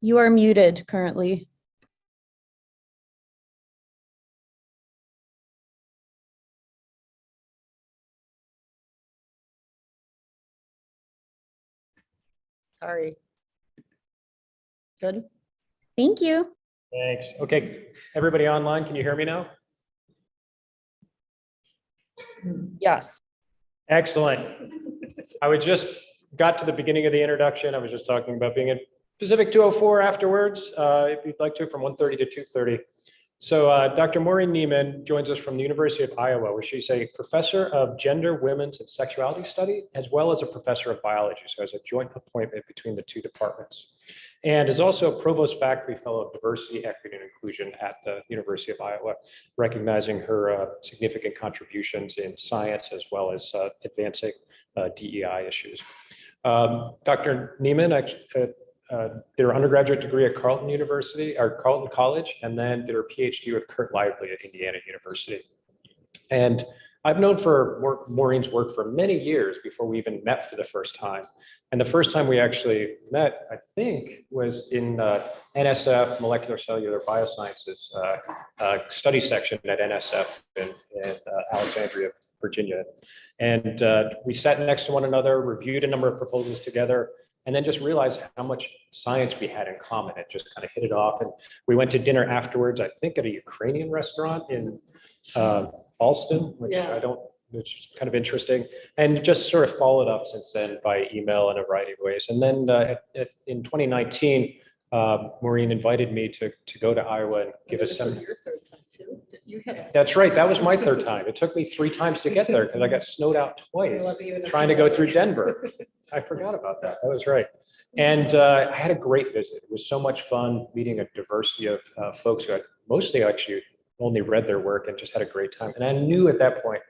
You are muted currently. Sorry. Good. Thank you. Thanks. Okay, everybody online, can you hear me now? Yes. Excellent. Got to the beginning of the introduction. I was just talking about being in Pacific 204 afterwards, if you'd like to, from 1:30 to 2:30. So Dr. Maurine Neiman joins us from the University of Iowa, where she's a professor of gender, women's, and sexuality study, as well as a professor of biology. So has a joint appointment between the two departments. And is also a provost faculty fellow of diversity, equity, and inclusion at the University of Iowa, recognizing her significant contributions in science as well as advancing DEI issues. Dr. Neiman did her undergraduate degree at Carleton University or Carleton College, and then did her PhD with Kurt Lively at Indiana University. And I've known Maureen's work for many years before we even met for the first time. And the first time we actually met, I think, was in NSF, Molecular Cellular Biosciences study section at NSF in Alexandria, Virginia. And we sat next to one another, reviewed a number of proposals together, and then just realized how much science we had in common. It just kind of hit it off. And we went to dinner afterwards, I think at a Ukrainian restaurant in Alston, which which is kind of interesting, and just sort of followed up since then by email in a variety of ways. And then in 2019, Maureen invited me to go to Iowa and give us some. Your third time too. That's right. That was my third time. It took me 3 times to get there because I got snowed out twice trying to go through Denver. I forgot about that. That was right. And I had a great visit. It was so much fun meeting a diversity of folks who had mostly actually only read their work and just had a great time. And I knew at that point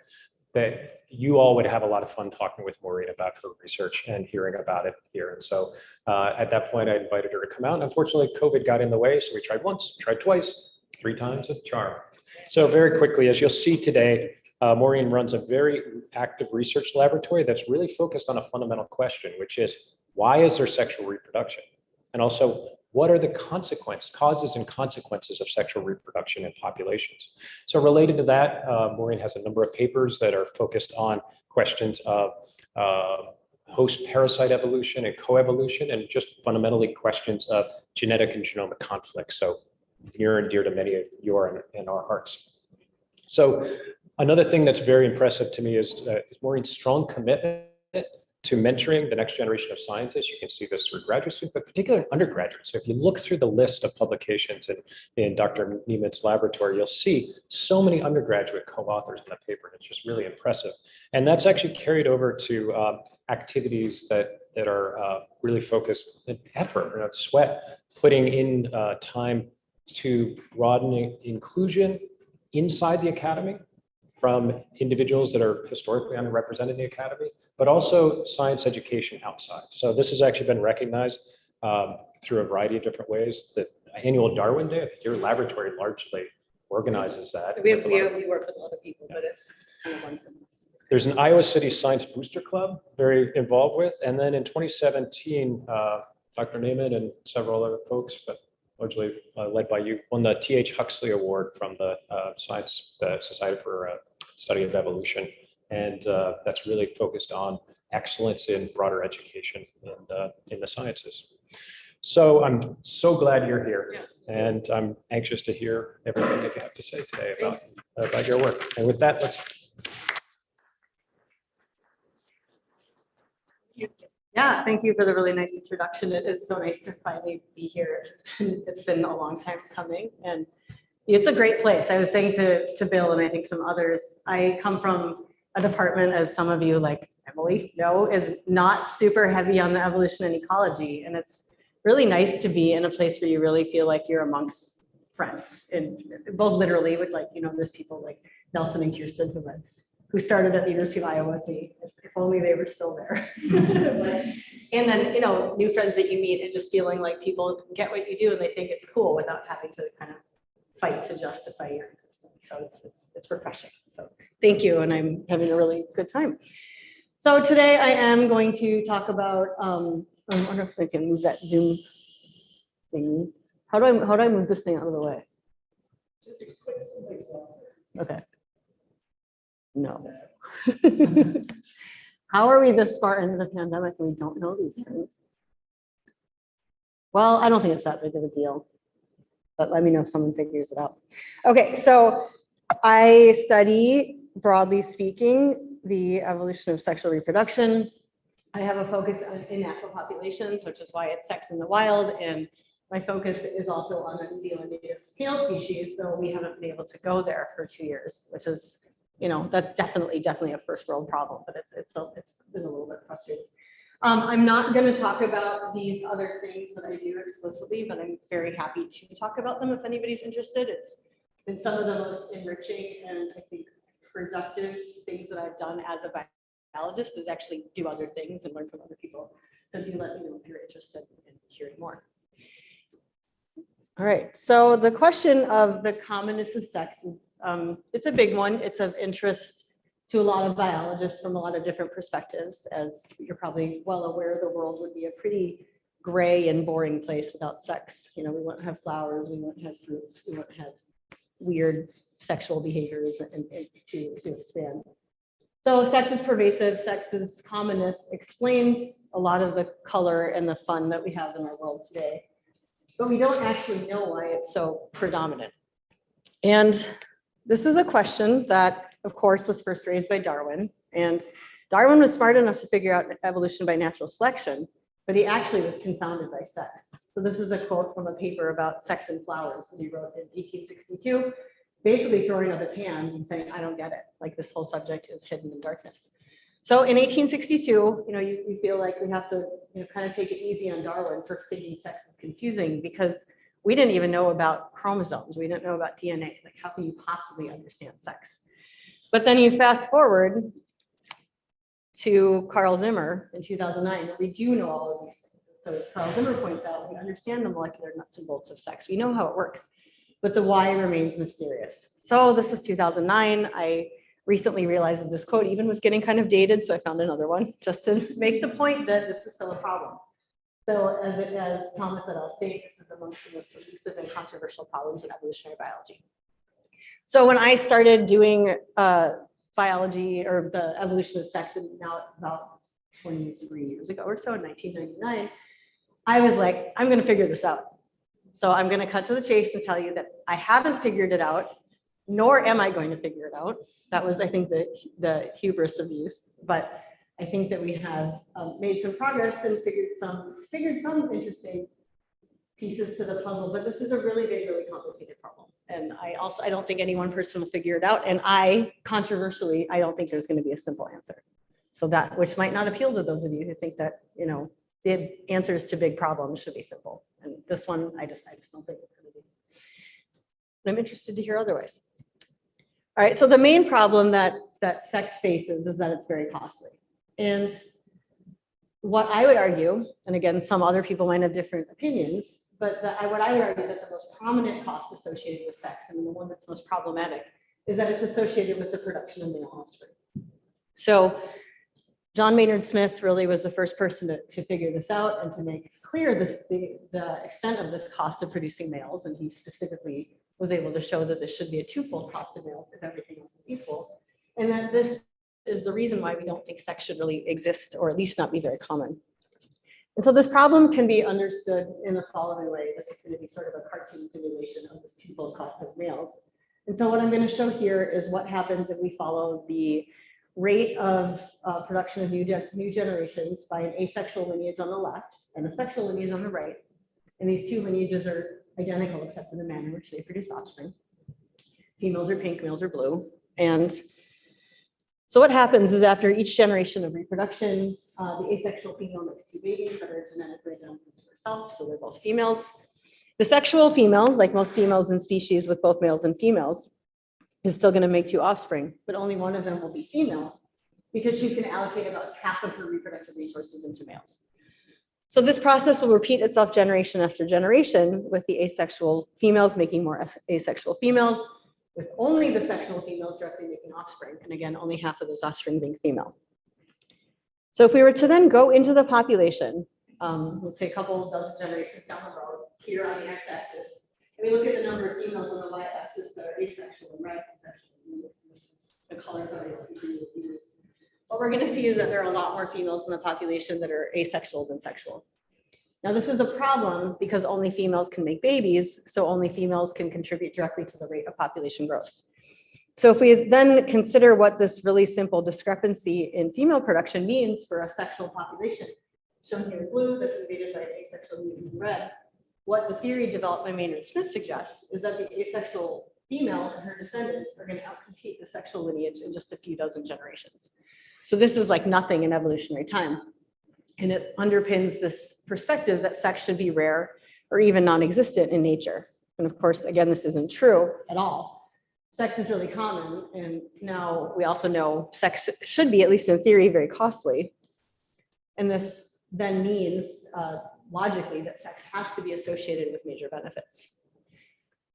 that you all would have a lot of fun talking with Maureen about her research and hearing about it here. And so at that point, I invited her to come out. And unfortunately, COVID got in the way. So we tried once, tried twice, 3 times a charm. So very quickly, as you'll see today, Maureen runs a very active research laboratory that's really focused on a fundamental question, which is, why is there sexual reproduction? And also, what are the causes and consequences of sexual reproduction in populations? So related to that, Maureen has a number of papers that are focused on questions of host parasite evolution and coevolution, and just fundamentally questions of genetic and genomic conflict. So near and dear to many of your and our hearts. So another thing that's very impressive to me is Maureen's strong commitment to mentoring the next generation of scientists. You can see this through graduate students, but particularly undergraduates. So if you look through the list of publications in Dr. Neiman's laboratory, you'll see so many undergraduate co-authors in the paper. It's just really impressive. And that's actually carried over to activities that are really focused in effort, sweat, putting in time to broadening inclusion inside the academy from individuals that are historically underrepresented in the academy, but also science education outside. So this has actually been recognized through a variety of different ways. The annual Darwin Day, I think your laboratory largely organizes that. We work with a lot of people, but it's kind of one from us. There's an Iowa City Science Booster Club, very involved with. And then in 2017, Dr. Neiman and several other folks, but largely led by you, won the T.H. Huxley Award from the Society for Study of Evolution. And that's really focused on excellence in broader education and in the sciences. So I'm so glad you're here. Yeah. And I'm anxious to hear everything that you have to say today about your work. And with that, let's. Yeah, thank you for the really nice introduction. It is so nice to finally be here. It's been a long time coming, and it's a great place. I was saying to Bill and I think some others, I come from a department, as some of you like Emily know, is not super heavy on the evolution and ecology. And it's really nice to be in a place where you really feel like you're amongst friends, and both literally with there's people like Nelson and Kirsten who started at the University of Iowa with me. If only they were still there. And then, new friends that you meet and just feeling like people get what you do and they think it's cool without having to kind of fight to justify your existence. So it's refreshing. So thank you. And I'm having a really good time. So today I am going to talk about, I wonder if I can move that Zoom thingy. How do I move this thing out of the way? Okay. No. How are we this far into the pandemic and we don't know these things? Well, I don't think it's that big of a deal, but let me know if someone figures it out. Okay, so I study, broadly speaking, the evolution of sexual reproduction. I have a focus in natural populations, which is why it's sex in the wild, and my focus is also on the New Zealand native snail species, so we haven't been able to go there for 2 years, which is, you know, that's definitely a first world problem, but it's been a little bit frustrating. I'm not going to talk about these other things that I do explicitly, but I'm very happy to talk about them if anybody's interested. It's been some of the most enriching and I think productive things that I've done as a biologist is actually do other things and learn from other people. So do let me know if you're interested in hearing more. All right, so the question of the commonness of sex is, it's a big one. It's of interest to a lot of biologists from a lot of different perspectives. As you're probably well aware, the world would be a pretty gray and boring place without sex. You know, we wouldn't have flowers, we wouldn't have fruits, we wouldn't have weird sexual behaviors and to expand. So sex is pervasive, sex is commonness, explains a lot of the color and the fun that we have in our world today. But we don't actually know why it's so predominant. And this is a question that, of course, was first raised by Darwin. And Darwin was smart enough to figure out evolution by natural selection, but he actually was confounded by sex. So this is a quote from a paper about sex and flowers that he wrote in 1862, basically throwing up his hands and saying, I don't get it. Like this whole subject is hidden in darkness. So in 1862, you know, you feel like we have to, you know, kind of take it easy on Darwin for thinking sex is confusing because we didn't even know about chromosomes. We didn't know about DNA. Like, how can you possibly understand sex? But then you fast forward to Carl Zimmer in 2009, where we do know all of these things. So as Carl Zimmer points out, we understand the molecular nuts and bolts of sex. We know how it works, but the why remains mysterious. So this is 2009. I recently realized that this quote even was getting kind of dated, so I found another one just to make the point that this is still a problem. So as Thomas et al. State, this is amongst the most elusive and controversial problems in evolutionary biology. So when I started doing biology or the evolution of sex, and now about 23 years ago or so, in 1999, I was like, I'm going to figure this out. So I'm going to cut to the chase and tell you that I haven't figured it out, nor am I going to figure it out. That was, I think, the hubris of youth. But I think that we have made some progress and figured some interesting pieces to the puzzle. But this is a really big, really complicated problem. And I don't think any one person will figure it out. And controversially, I don't think there's going to be a simple answer. So that, which might not appeal to those of you who think that, you know, the answers to big problems should be simple. And this one, I just don't think it's going to be. And I'm interested to hear otherwise. All right, so the main problem that sex faces is that it's very costly. And what I would argue, and again, some other people might have different opinions, but what I would argue that the most prominent cost associated with sex, and the one that's most problematic, is that it's associated with the production of male offspring. So John Maynard Smith really was the first person to figure this out and to make clear the extent of this cost of producing males. And he specifically was able to show that this should be a twofold cost of males if everything else is equal. And that this is the reason why we don't think sex should really exist, or at least not be very common. And so this problem can be understood in the following way. This is going to be sort of a cartoon simulation of this twofold cost of males. And so what I'm going to show here is what happens if we follow the rate of production of new generations by an asexual lineage on the left and a sexual lineage on the right. And these two lineages are identical except for the manner in which they produce offspring. Females are pink, males are blue. And so what happens is after each generation of reproduction, the asexual female makes two babies that are genetically identical to herself, so they're both females. The sexual female, like most females in species with both males and females, is still going to make two offspring, but only one of them will be female because she's going to allocate about half of her reproductive resources into males. So this process will repeat itself generation after generation, with the asexual females making more asexual females, with only the sexual females directly making offspring, and again, only half of those offspring being female. So if we were to then go into the population, let's say a couple dozen generations down the road, here on the x-axis. And we look at the number of females on the y-axis that are asexual and red is actually, this is the color that I use. What we're going to see is that there are a lot more females in the population that are asexual than sexual. Now, this is a problem because only females can make babies, so only females can contribute directly to the rate of population growth. So if we then consider what this really simple discrepancy in female production means for a sexual population, shown here in blue, that's invaded by an asexual mutant in red, what the theory developed by Maynard Smith suggests is that the asexual female and her descendants are going to outcompete the sexual lineage in just a few dozen generations. So this is like nothing in evolutionary time. And it underpins this perspective that sex should be rare or even non-existent in nature. And of course, again, this isn't true at all. Sex is really common. And now we also know sex should be, at least in theory, very costly. And this then means logically that sex has to be associated with major benefits.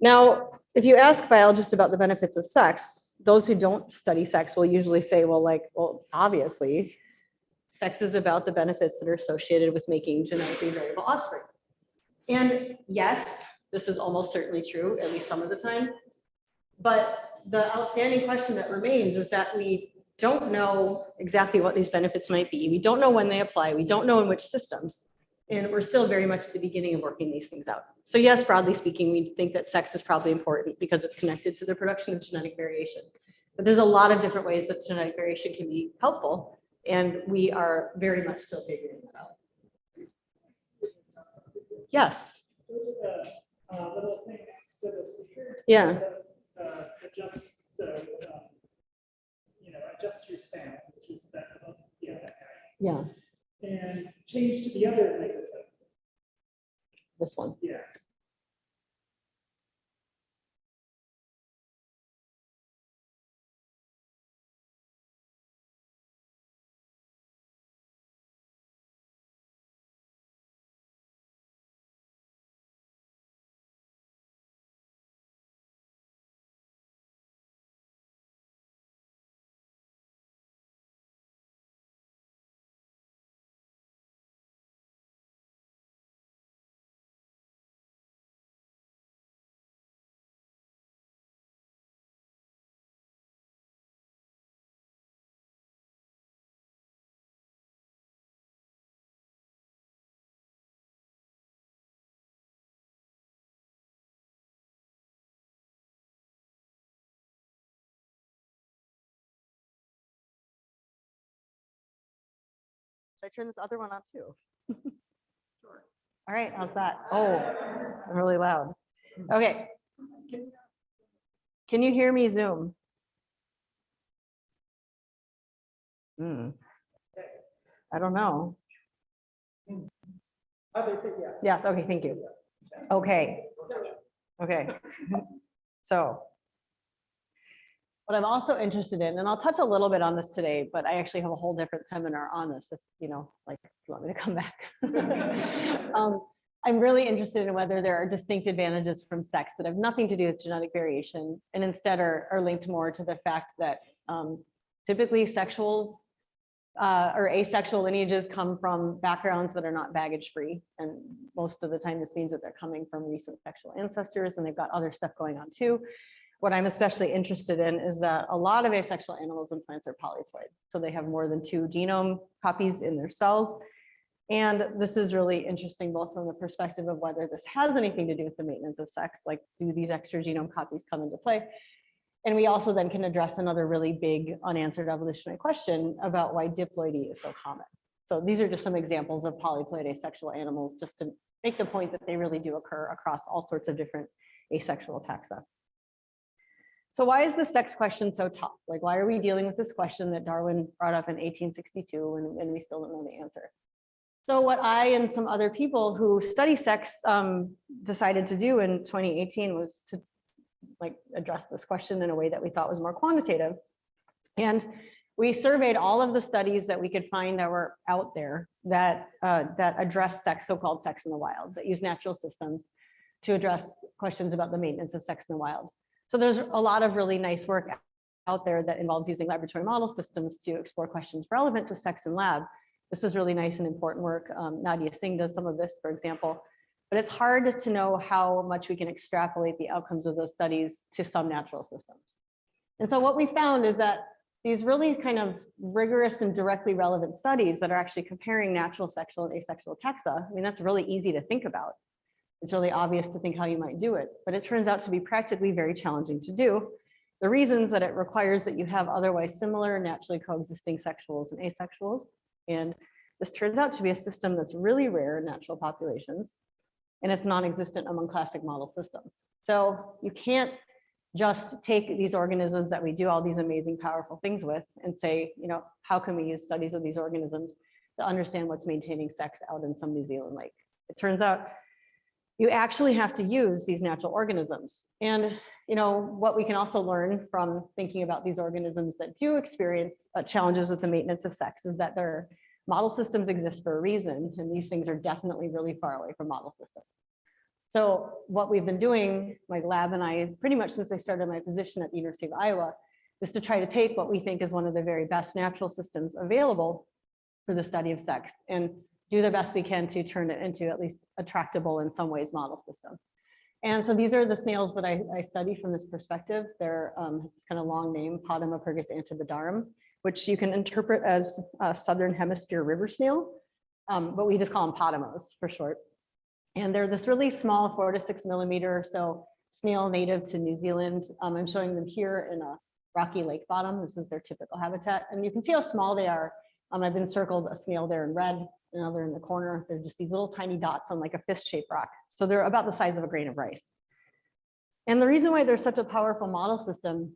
Now, if you ask biologists about the benefits of sex, those who don't study sex will usually say, well, obviously, sex is about the benefits that are associated with making genetically variable offspring. And yes, this is almost certainly true, at least some of the time. But the outstanding question that remains is that we don't know exactly what these benefits might be. We don't know when they apply. We don't know in which systems. And we're still very much at the beginning of working these things out. So yes, broadly speaking, we think that sex is probably important because it's connected to the production of genetic variation. But there's a lot of different ways that genetic variation can be helpful. And we are very much still figuring that out. Yes. Little thing next to the speaker. Yeah. Adjust, so, adjust your sound, which is that, that guy. Yeah. And change to the other microphone. This one. Yeah. Should I turn this other one on too? Sure. All right, how's that? Oh, I'm really loud. Okay. Can you hear me, Zoom? I don't know. Others say yes. Yes, okay, thank you. Okay. Okay. So what I'm also interested in, and I'll touch a little bit on this today, but I actually have a whole different seminar on this, if if you want me to come back. I'm really interested in whether there are distinct advantages from sex that have nothing to do with genetic variation and instead are linked more to the fact that typically sexuals or asexual lineages come from backgrounds that are not baggage free. And most of the time this means that they're coming from recent sexual ancestors and they've got other stuff going on too. What I'm especially interested in is that a lot of asexual animals and plants are polyploid. So they have more than 2 genome copies in their cells. And this is really interesting both from the perspective of whether this has anything to do with the maintenance of sex, like do these extra genome copies come into play? And we also then can address another really big unanswered evolutionary question about why diploidy is so common. So these are just some examples of polyploid asexual animals, just to make the point that they really do occur across all sorts of different asexual taxa. So why is the sex question so tough? Like, why are we dealing with this question that Darwin brought up in 1862 and we still don't know the answer? So what I and some other people who study sex decided to do in 2018 was to address this question in a way that we thought was more quantitative. And we surveyed all of the studies that we could find that were out there that address sex, so-called sex in the wild, that use natural systems to address questions about the maintenance of sex in the wild. So there's a lot of really nice work out there that involves using laboratory model systems to explore questions relevant to sex in lab. This is really nice and important work. Nadia Singh does some of this, for example. but it's hard to know how much we can extrapolate the outcomes of those studies to some natural systems. And so what we found is that these really kind of rigorous and directly relevant studies that are actually comparing natural, sexual, and asexual taxa, I mean, that's really easy to think about. It's really obvious to think how you might do it, but it turns out to be practically very challenging to do. The reasons that it requires that you have otherwise similar naturally coexisting sexuals and asexuals. And this turns out to be a system that's really rare in natural populations, and it's non-existent among classic model systems. So you can't just take these organisms that we do all these amazing, powerful things with and say, you know, how can we use studies of these organisms to understand what's maintaining sex out in some New Zealand lake? It turns out you actually have to use these natural organisms. And you know, what we can also learn from thinking about these organisms that do experience challenges with the maintenance of sex is that their model systems exist for a reason, and these things are definitely really far away from model systems. So what we've been doing, my lab and I, pretty much since I started my position at the University of Iowa, is to try to take what we think is one of the very best natural systems available for the study of sex and do the best we can to turn it into at least a tractable in some ways model system. And so these are the snails that I study from this perspective. They're it's kind of long name, Potamopyrgus antipodarum, which you can interpret as a southern hemisphere river snail, but we just call them potamos for short. And they're this really small 4 to 6 millimeter or so snail native to New Zealand. I'm showing them here in a rocky lake bottom. This is their typical habitat. And you can see how small they are. I've encircled a snail there in red, another in the corner. They're just these little tiny dots on like a fist-shaped rock. So they're about the size of a grain of rice. And the reason why they're such a powerful model system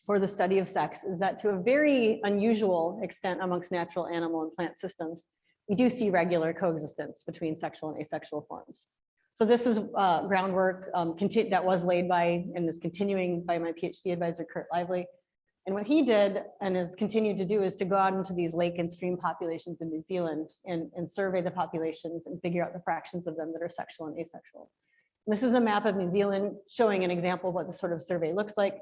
for the study of sex is that to a very unusual extent amongst natural animal and plant systems, we do see regular coexistence between sexual and asexual forms. So this is groundwork that was laid by and is continuing by my PhD advisor, Kurt Lively. And what he did and has continued to do is to go out into these lake and stream populations in New Zealand and survey the populations and figure out the fractions of them that are sexual and asexual. And this is a map of New Zealand showing an example of what this sort of survey looks like.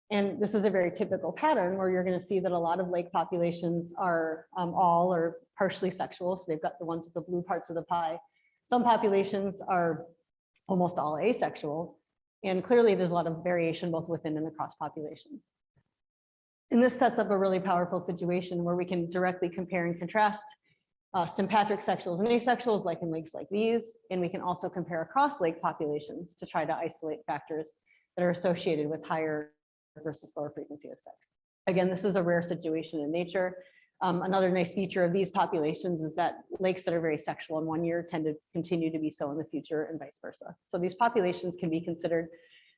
And this is a very typical pattern where you're going to see that a lot of lake populations are all or partially sexual. So they've got the ones with the blue parts of the pie. Some populations are almost all asexual. And clearly there's a lot of variation both within and across populations. And this sets up a really powerful situation where we can directly compare and contrast sympatric sexuals and asexuals like in lakes like these. And we can also compare across lake populations to try to isolate factors that are associated with higher versus lower frequency of sex. Again, this is a rare situation in nature. Another nice feature of these populations is that lakes that are very sexual in one year tend to continue to be so in the future and vice versa. So these populations can be considered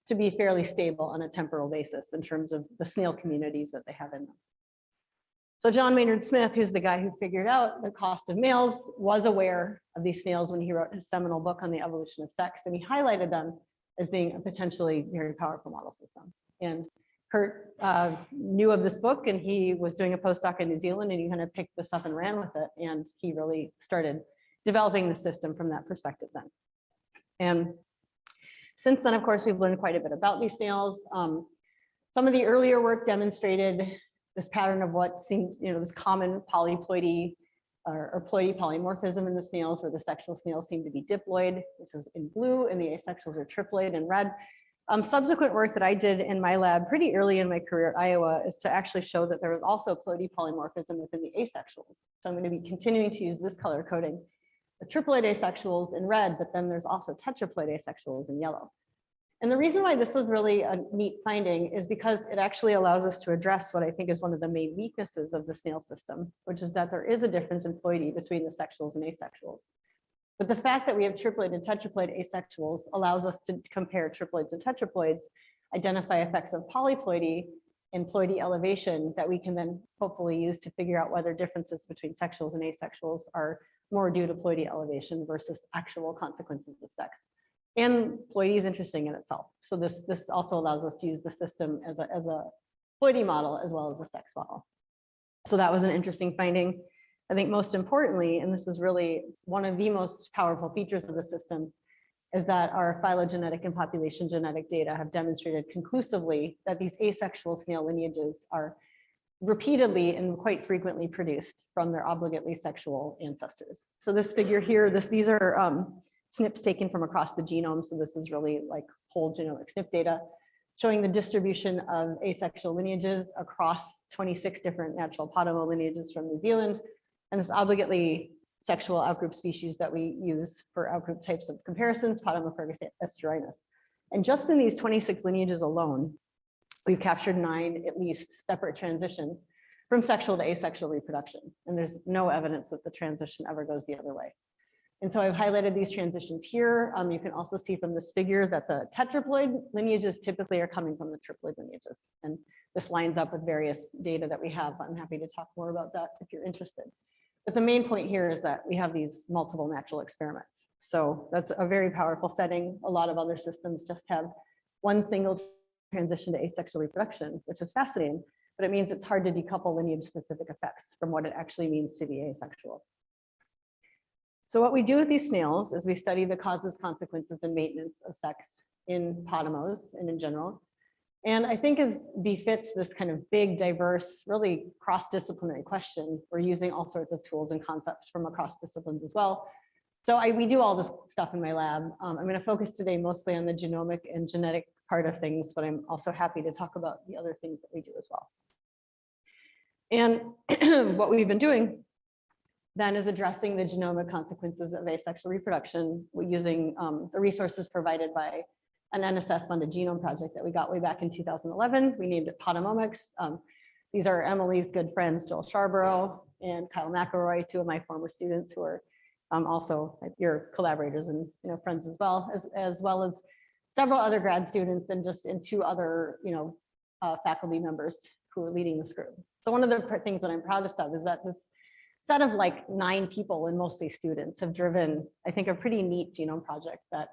to be fairly stable on a temporal basis in terms of the snail communities that they have in them. So John Maynard Smith, who's the guy who figured out the cost of males, was aware of these snails when he wrote his seminal book on the evolution of sex, and he highlighted them as being a potentially very powerful model system. And Kurt knew of this book, and he was doing a postdoc in New Zealand, and he kind of picked this up and ran with it, and he really started developing the system from that perspective then. And since then, of course, we've learned quite a bit about these snails. Some of the earlier work demonstrated this pattern of what seemed, this common polyploidy or ploidy polymorphism in the snails, where the sexual snails seem to be diploid, which is in blue, and the asexuals are triploid in red. Subsequent work that I did in my lab pretty early in my career at Iowa is to actually show that there was also ploidy polymorphism within the asexuals. So I'm going to be continuing to use this color coding, the triploid asexuals in red, but then there's also tetraploid asexuals in yellow. And the reason why this was really a neat finding is because it actually allows us to address what I think is one of the main weaknesses of the snail system, which is that there is a difference in ploidy between the sexuals and asexuals. But the fact that we have triploid and tetraploid asexuals allows us to compare triploids and tetraploids, identify effects of polyploidy and ploidy elevation that we can then hopefully use to figure out whether differences between sexuals and asexuals are more due to ploidy elevation versus actual consequences of sex. And ploidy is interesting in itself. So this also allows us to use the system as a ploidy model as well as a sex model. So that was an interesting finding. I think most importantly, and this is really one of the most powerful features of the system, is that our phylogenetic and population genetic data have demonstrated conclusively that these asexual snail lineages are repeatedly and quite frequently produced from their obligately sexual ancestors. So this figure here, these are SNPs taken from across the genome. So this is really like whole genomic SNP data, showing the distribution of asexual lineages across 26 different natural Potomo lineages from New Zealand, and this obligately sexual outgroup species that we use for outgroup types of comparisons, Potomophorus esterinus. And just in these 26 lineages alone, we've captured 9 at least separate transitions from sexual to asexual reproduction. And there's no evidence that the transition ever goes the other way. And so I've highlighted these transitions here. You can also see from this figure that the tetraploid lineages typically are coming from the triploid lineages. And this lines up with various data that we have. I'm happy to talk more about that if you're interested. But the main point here is that we have these multiple natural experiments. So that's a very powerful setting. A lot of other systems just have one single transition to asexual reproduction, which is fascinating, but it means it's hard to decouple lineage-specific effects from what it actually means to be asexual. So what we do with these snails is we study the causes, consequences, and maintenance of sex in Potomos and in general. And I think as befits this kind of big, diverse, really cross-disciplinary question, we're using all sorts of tools and concepts from across disciplines as well. So we do all this stuff in my lab. I'm going to focus today mostly on the genomic and genetic part of things, but I'm also happy to talk about the other things that we do as well. And what we've been doing then is addressing the genomic consequences of asexual reproduction using the resources provided by an NSF-funded genome project that we got way back in 2011. We named it Potomomics. These are Emily's good friends, Joel Charborough and Kyle McElroy, 2 of my former students who are also your collaborators and friends as well as several other grad students and 2 other faculty members who are leading this group. So one of the things that I'm proudest of is that this set of like 9 people and mostly students have driven, I think, a pretty neat genome project that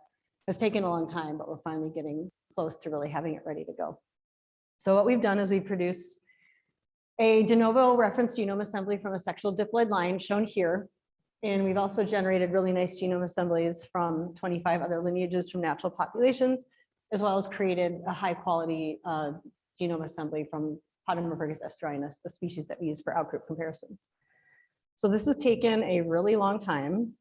has taken a long time, but we're finally getting close to really having it ready to go. So what we've done is we produce a de novo reference genome assembly from a sexual diploid line shown here. And we've also generated really nice genome assemblies from 25 other lineages from natural populations, as well as created a high quality genome assembly from Potomophorus esterinus, the species that we use for outgroup comparisons. So this has taken a really long time.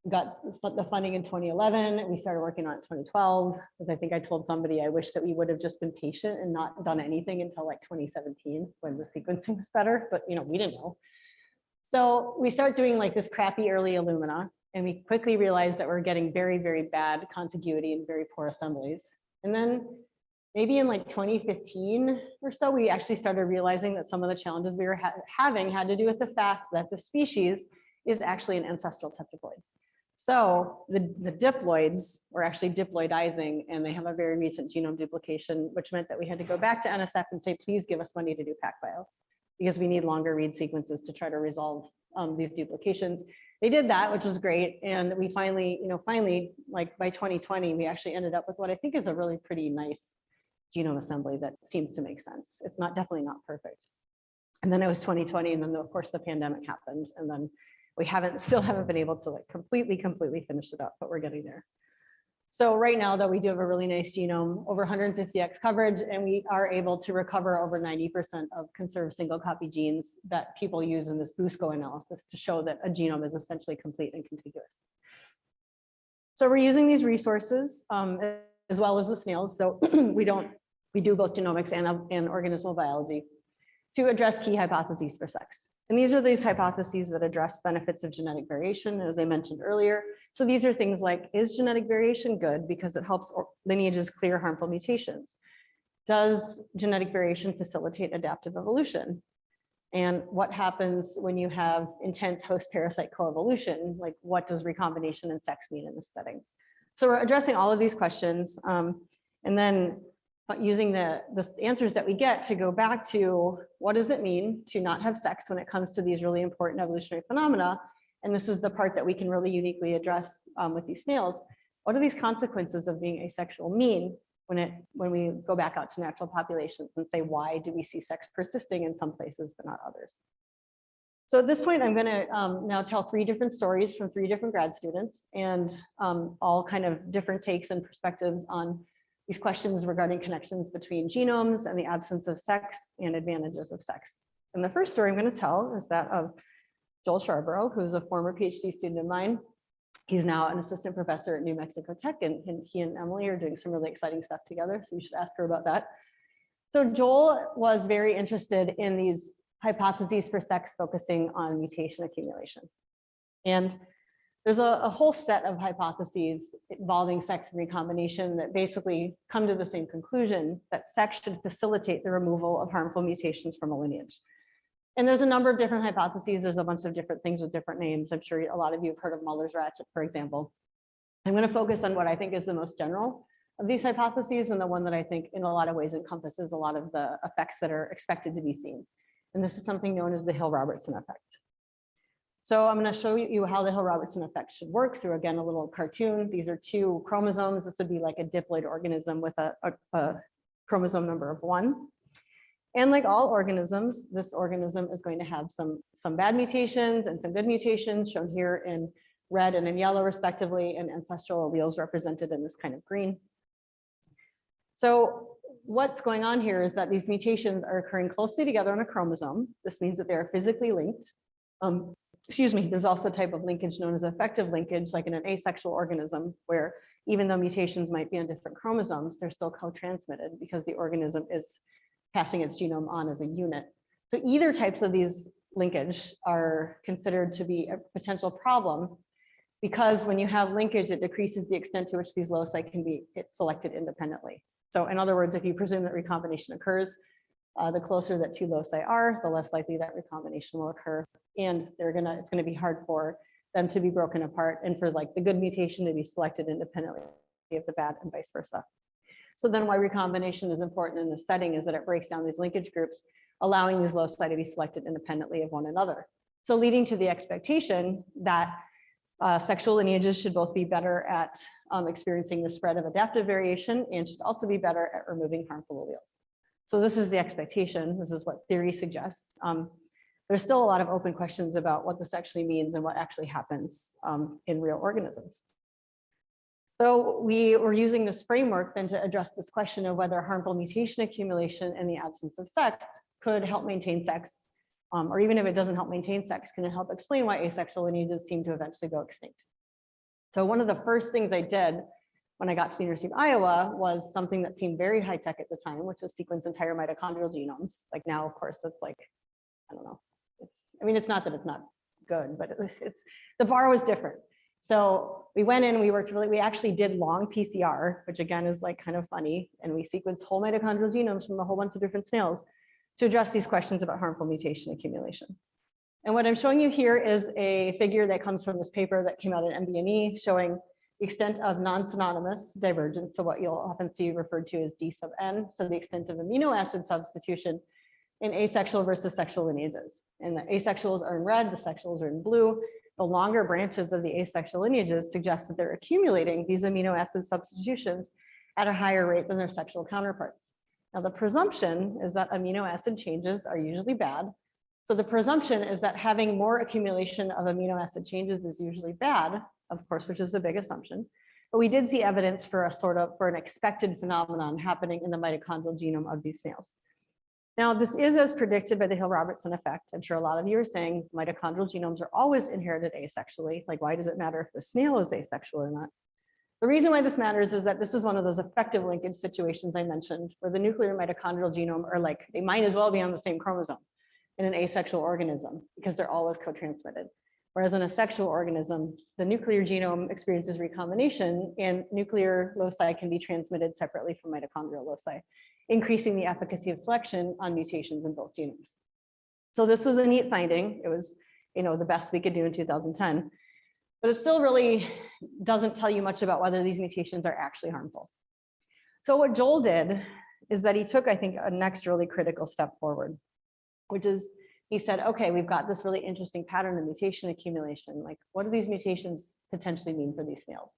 Got the funding in 2011. We started working on it in 2012, because I think I told somebody I wish that we would have just been patient and not done anything until like 2017 when the sequencing was better, but we didn't know. So we start doing like this crappy early Illumina, and we quickly realized that we're getting very, very bad contiguity and very poor assemblies. And then maybe in like 2015 or so, we actually started realizing that some of the challenges we were having had to do with the fact that the species is actually an ancestral tetraploid. So the diploids were actually diploidizing, and they have a very recent genome duplication, which meant that we had to go back to NSF and say, please give us money to do PacBio, because we need longer read sequences to try to resolve these duplications. They did that, which was great. And we finally, like by 2020, we actually ended up with what I think is a really pretty nice genome assembly that seems to make sense. It's definitely not perfect. And then it was 2020, and then of course the pandemic happened, and then we still haven't been able to like completely finish it up, but we're getting there. So right now, though, we do have a really nice genome, over 150x coverage, and we are able to recover over 90% of conserved single copy genes that people use in this BOOSCO analysis to show that a genome is essentially complete and contiguous. So we're using these resources as well as the snails. So we do both genomics and organismal biology to address key hypotheses for sex. And these are these hypotheses that address benefits of genetic variation, as I mentioned earlier. So these are things like, is genetic variation good because it helps lineages clear harmful mutations? Does genetic variation facilitate adaptive evolution? And what happens when you have intense host-parasite coevolution? Like, what does recombination and sex mean in this setting? So we're addressing all of these questions, and then using the answers that we get to go back to what does it mean to not have sex when it comes to these really important evolutionary phenomena. And this is the part that we can really uniquely address with these snails. What do these consequences of being asexual mean when we go back out to natural populations and say, why do we see sex persisting in some places but not others? So at this point, I'm going to now tell 3 different stories from 3 different grad students, and all kind of different takes and perspectives on these questions regarding connections between genomes and the absence of sex and advantages of sex. And the first story I'm going to tell is that of Joel Charborough, who's a former PhD student of mine. He's now an assistant professor at New Mexico Tech, and he and Emily are doing some really exciting stuff together. So you should ask her about that. So Joel was very interested in these hypotheses for sex focusing on mutation accumulation. And there's a whole set of hypotheses involving sex and recombination that basically come to the same conclusion, that sex should facilitate the removal of harmful mutations from a lineage. And there's a number of different hypotheses. There's a bunch of different things with different names. I'm sure a lot of you have heard of Muller's ratchet, for example. I'm going to focus on what I think is the most general of these hypotheses, and the one that I think in a lot of ways encompasses a lot of the effects that are expected to be seen. And this is something known as the Hill-Robertson effect. So I'm going to show you how the Hill-Robertson effect should work through, again, a little cartoon. These are two chromosomes. This would be like a diploid organism with a chromosome number of 1. And like all organisms, this organism is going to have some bad mutations and some good mutations, shown here in red and in yellow respectively, and ancestral alleles represented in this kind of green. So what's going on here is that these mutations are occurring closely together on a chromosome. This means that they are physically linked. There's also a type of linkage known as effective linkage, like in an asexual organism, where even though mutations might be on different chromosomes, they're still co-transmitted because the organism is passing its genome on as a unit. So either types of these linkage are considered to be a potential problem, because when you have linkage, it decreases the extent to which these loci can be selected independently. So in other words, if you presume that recombination occurs, the closer that two loci are, the less likely that recombination will occur. And it's gonna be hard for them to be broken apart and for like the good mutation to be selected independently of the bad and vice versa. So then why recombination is important in this setting is that it breaks down these linkage groups, allowing these loci to be selected independently of one another. So leading to the expectation that sexual lineages should both be better at experiencing the spread of adaptive variation and should also be better at removing harmful alleles. So this is the expectation. This is what theory suggests. There's still a lot of open questions about what this actually means and what actually happens in real organisms. So we were using this framework then to address this question of whether harmful mutation accumulation in the absence of sex could help maintain sex, or even if it doesn't help maintain sex, can it help explain why asexual lineages seem to eventually go extinct? So one of the first things I did when I got to the University of Iowa was something that seemed very high tech at the time, which was sequence entire mitochondrial genomes. Like now, of course, that's like, I don't know. It's not that it's not good, but the bar was different. So we went in, we actually did long PCR, which again is like kind of funny. And we sequenced whole mitochondrial genomes from a whole bunch of different snails to address these questions about harmful mutation accumulation. And what I'm showing you here is a figure that comes from this paper that came out in MBNE showing the extent of non-synonymous divergence. So what you'll often see referred to as D sub N. So the extent of amino acid substitution in asexual versus sexual lineages. And the asexuals are in red, the sexuals are in blue. The longer branches of the asexual lineages suggest that they're accumulating these amino acid substitutions at a higher rate than their sexual counterparts. Now, the presumption is that amino acid changes are usually bad. So the presumption is that having more accumulation of amino acid changes is usually bad, of course, which is a big assumption. But we did see evidence for an expected phenomenon happening in the mitochondrial genome of these snails. Now, this is as predicted by the Hill-Robertson effect. I'm sure a lot of you are saying mitochondrial genomes are always inherited asexually. Like, why does it matter if the snail is asexual or not? The reason why this matters is that this is one of those effective linkage situations I mentioned, where the nuclear mitochondrial genome are like, they might as well be on the same chromosome in an asexual organism because they're always co-transmitted. Whereas in a sexual organism, the nuclear genome experiences recombination and nuclear loci can be transmitted separately from mitochondrial loci, increasing the efficacy of selection on mutations in both genomes. So this was a neat finding. It was, the best we could do in 2010, but it still really doesn't tell you much about whether these mutations are actually harmful. So what Joel did is that he took, I think, a next really critical step forward, which is he said, okay, we've got this really interesting pattern of mutation accumulation. Like, what do these mutations potentially mean for these snails?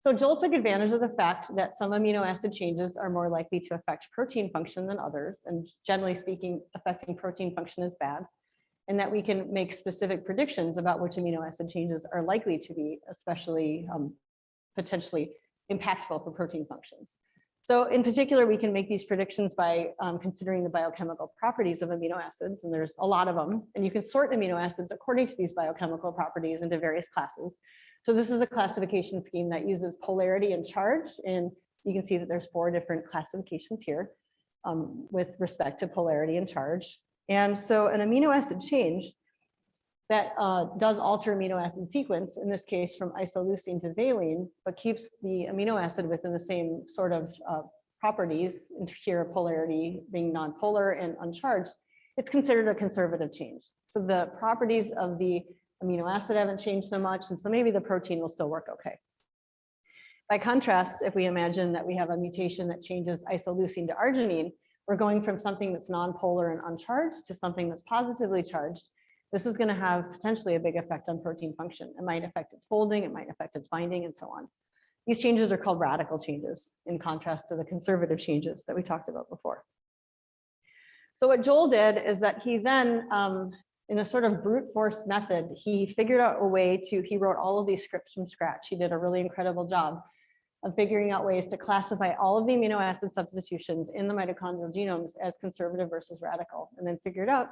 So Joel took advantage of the fact that some amino acid changes are more likely to affect protein function than others. And generally speaking, affecting protein function is bad. And that we can make specific predictions about which amino acid changes are likely to be especially potentially impactful for protein function. So in particular, we can make these predictions by considering the biochemical properties of amino acids, and there's a lot of them. And you can sort amino acids according to these biochemical properties into various classes. So this is a classification scheme that uses polarity and charge, and you can see that there's 4 different classifications here with respect to polarity and charge. And so an amino acid change that does alter amino acid sequence, in this case from isoleucine to valine, but keeps the amino acid within the same sort of properties, here polarity being nonpolar and uncharged, it's considered a conservative change. So the properties of the amino acid haven't changed so much, and so maybe the protein will still work okay. By contrast, if we imagine that we have a mutation that changes isoleucine to arginine, we're going from something that's nonpolar and uncharged to something that's positively charged. This is going to have potentially a big effect on protein function. It might affect its folding, it might affect its binding, and so on. These changes are called radical changes, in contrast to the conservative changes that we talked about before. So what Joel did is that he then, in a sort of brute force method, he figured out a way to, he wrote all of these scripts from scratch. He did a really incredible job of figuring out ways to classify all of the amino acid substitutions in the mitochondrial genomes as conservative versus radical, and then figured out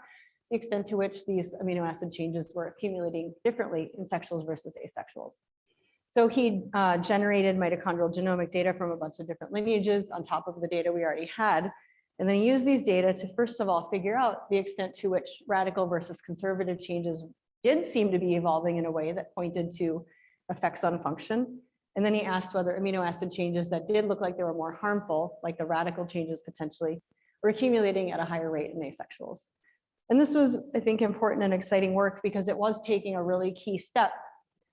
the extent to which these amino acid changes were accumulating differently in sexuals versus asexuals. So he generated mitochondrial genomic data from a bunch of different lineages on top of the data we already had. And then he used these data to, first of all, figure out the extent to which radical versus conservative changes did seem to be evolving in a way that pointed to effects on function. And then he asked whether amino acid changes that did look like they were more harmful, like the radical changes potentially, were accumulating at a higher rate in asexuals. And this was, I think, important and exciting work because it was taking a really key step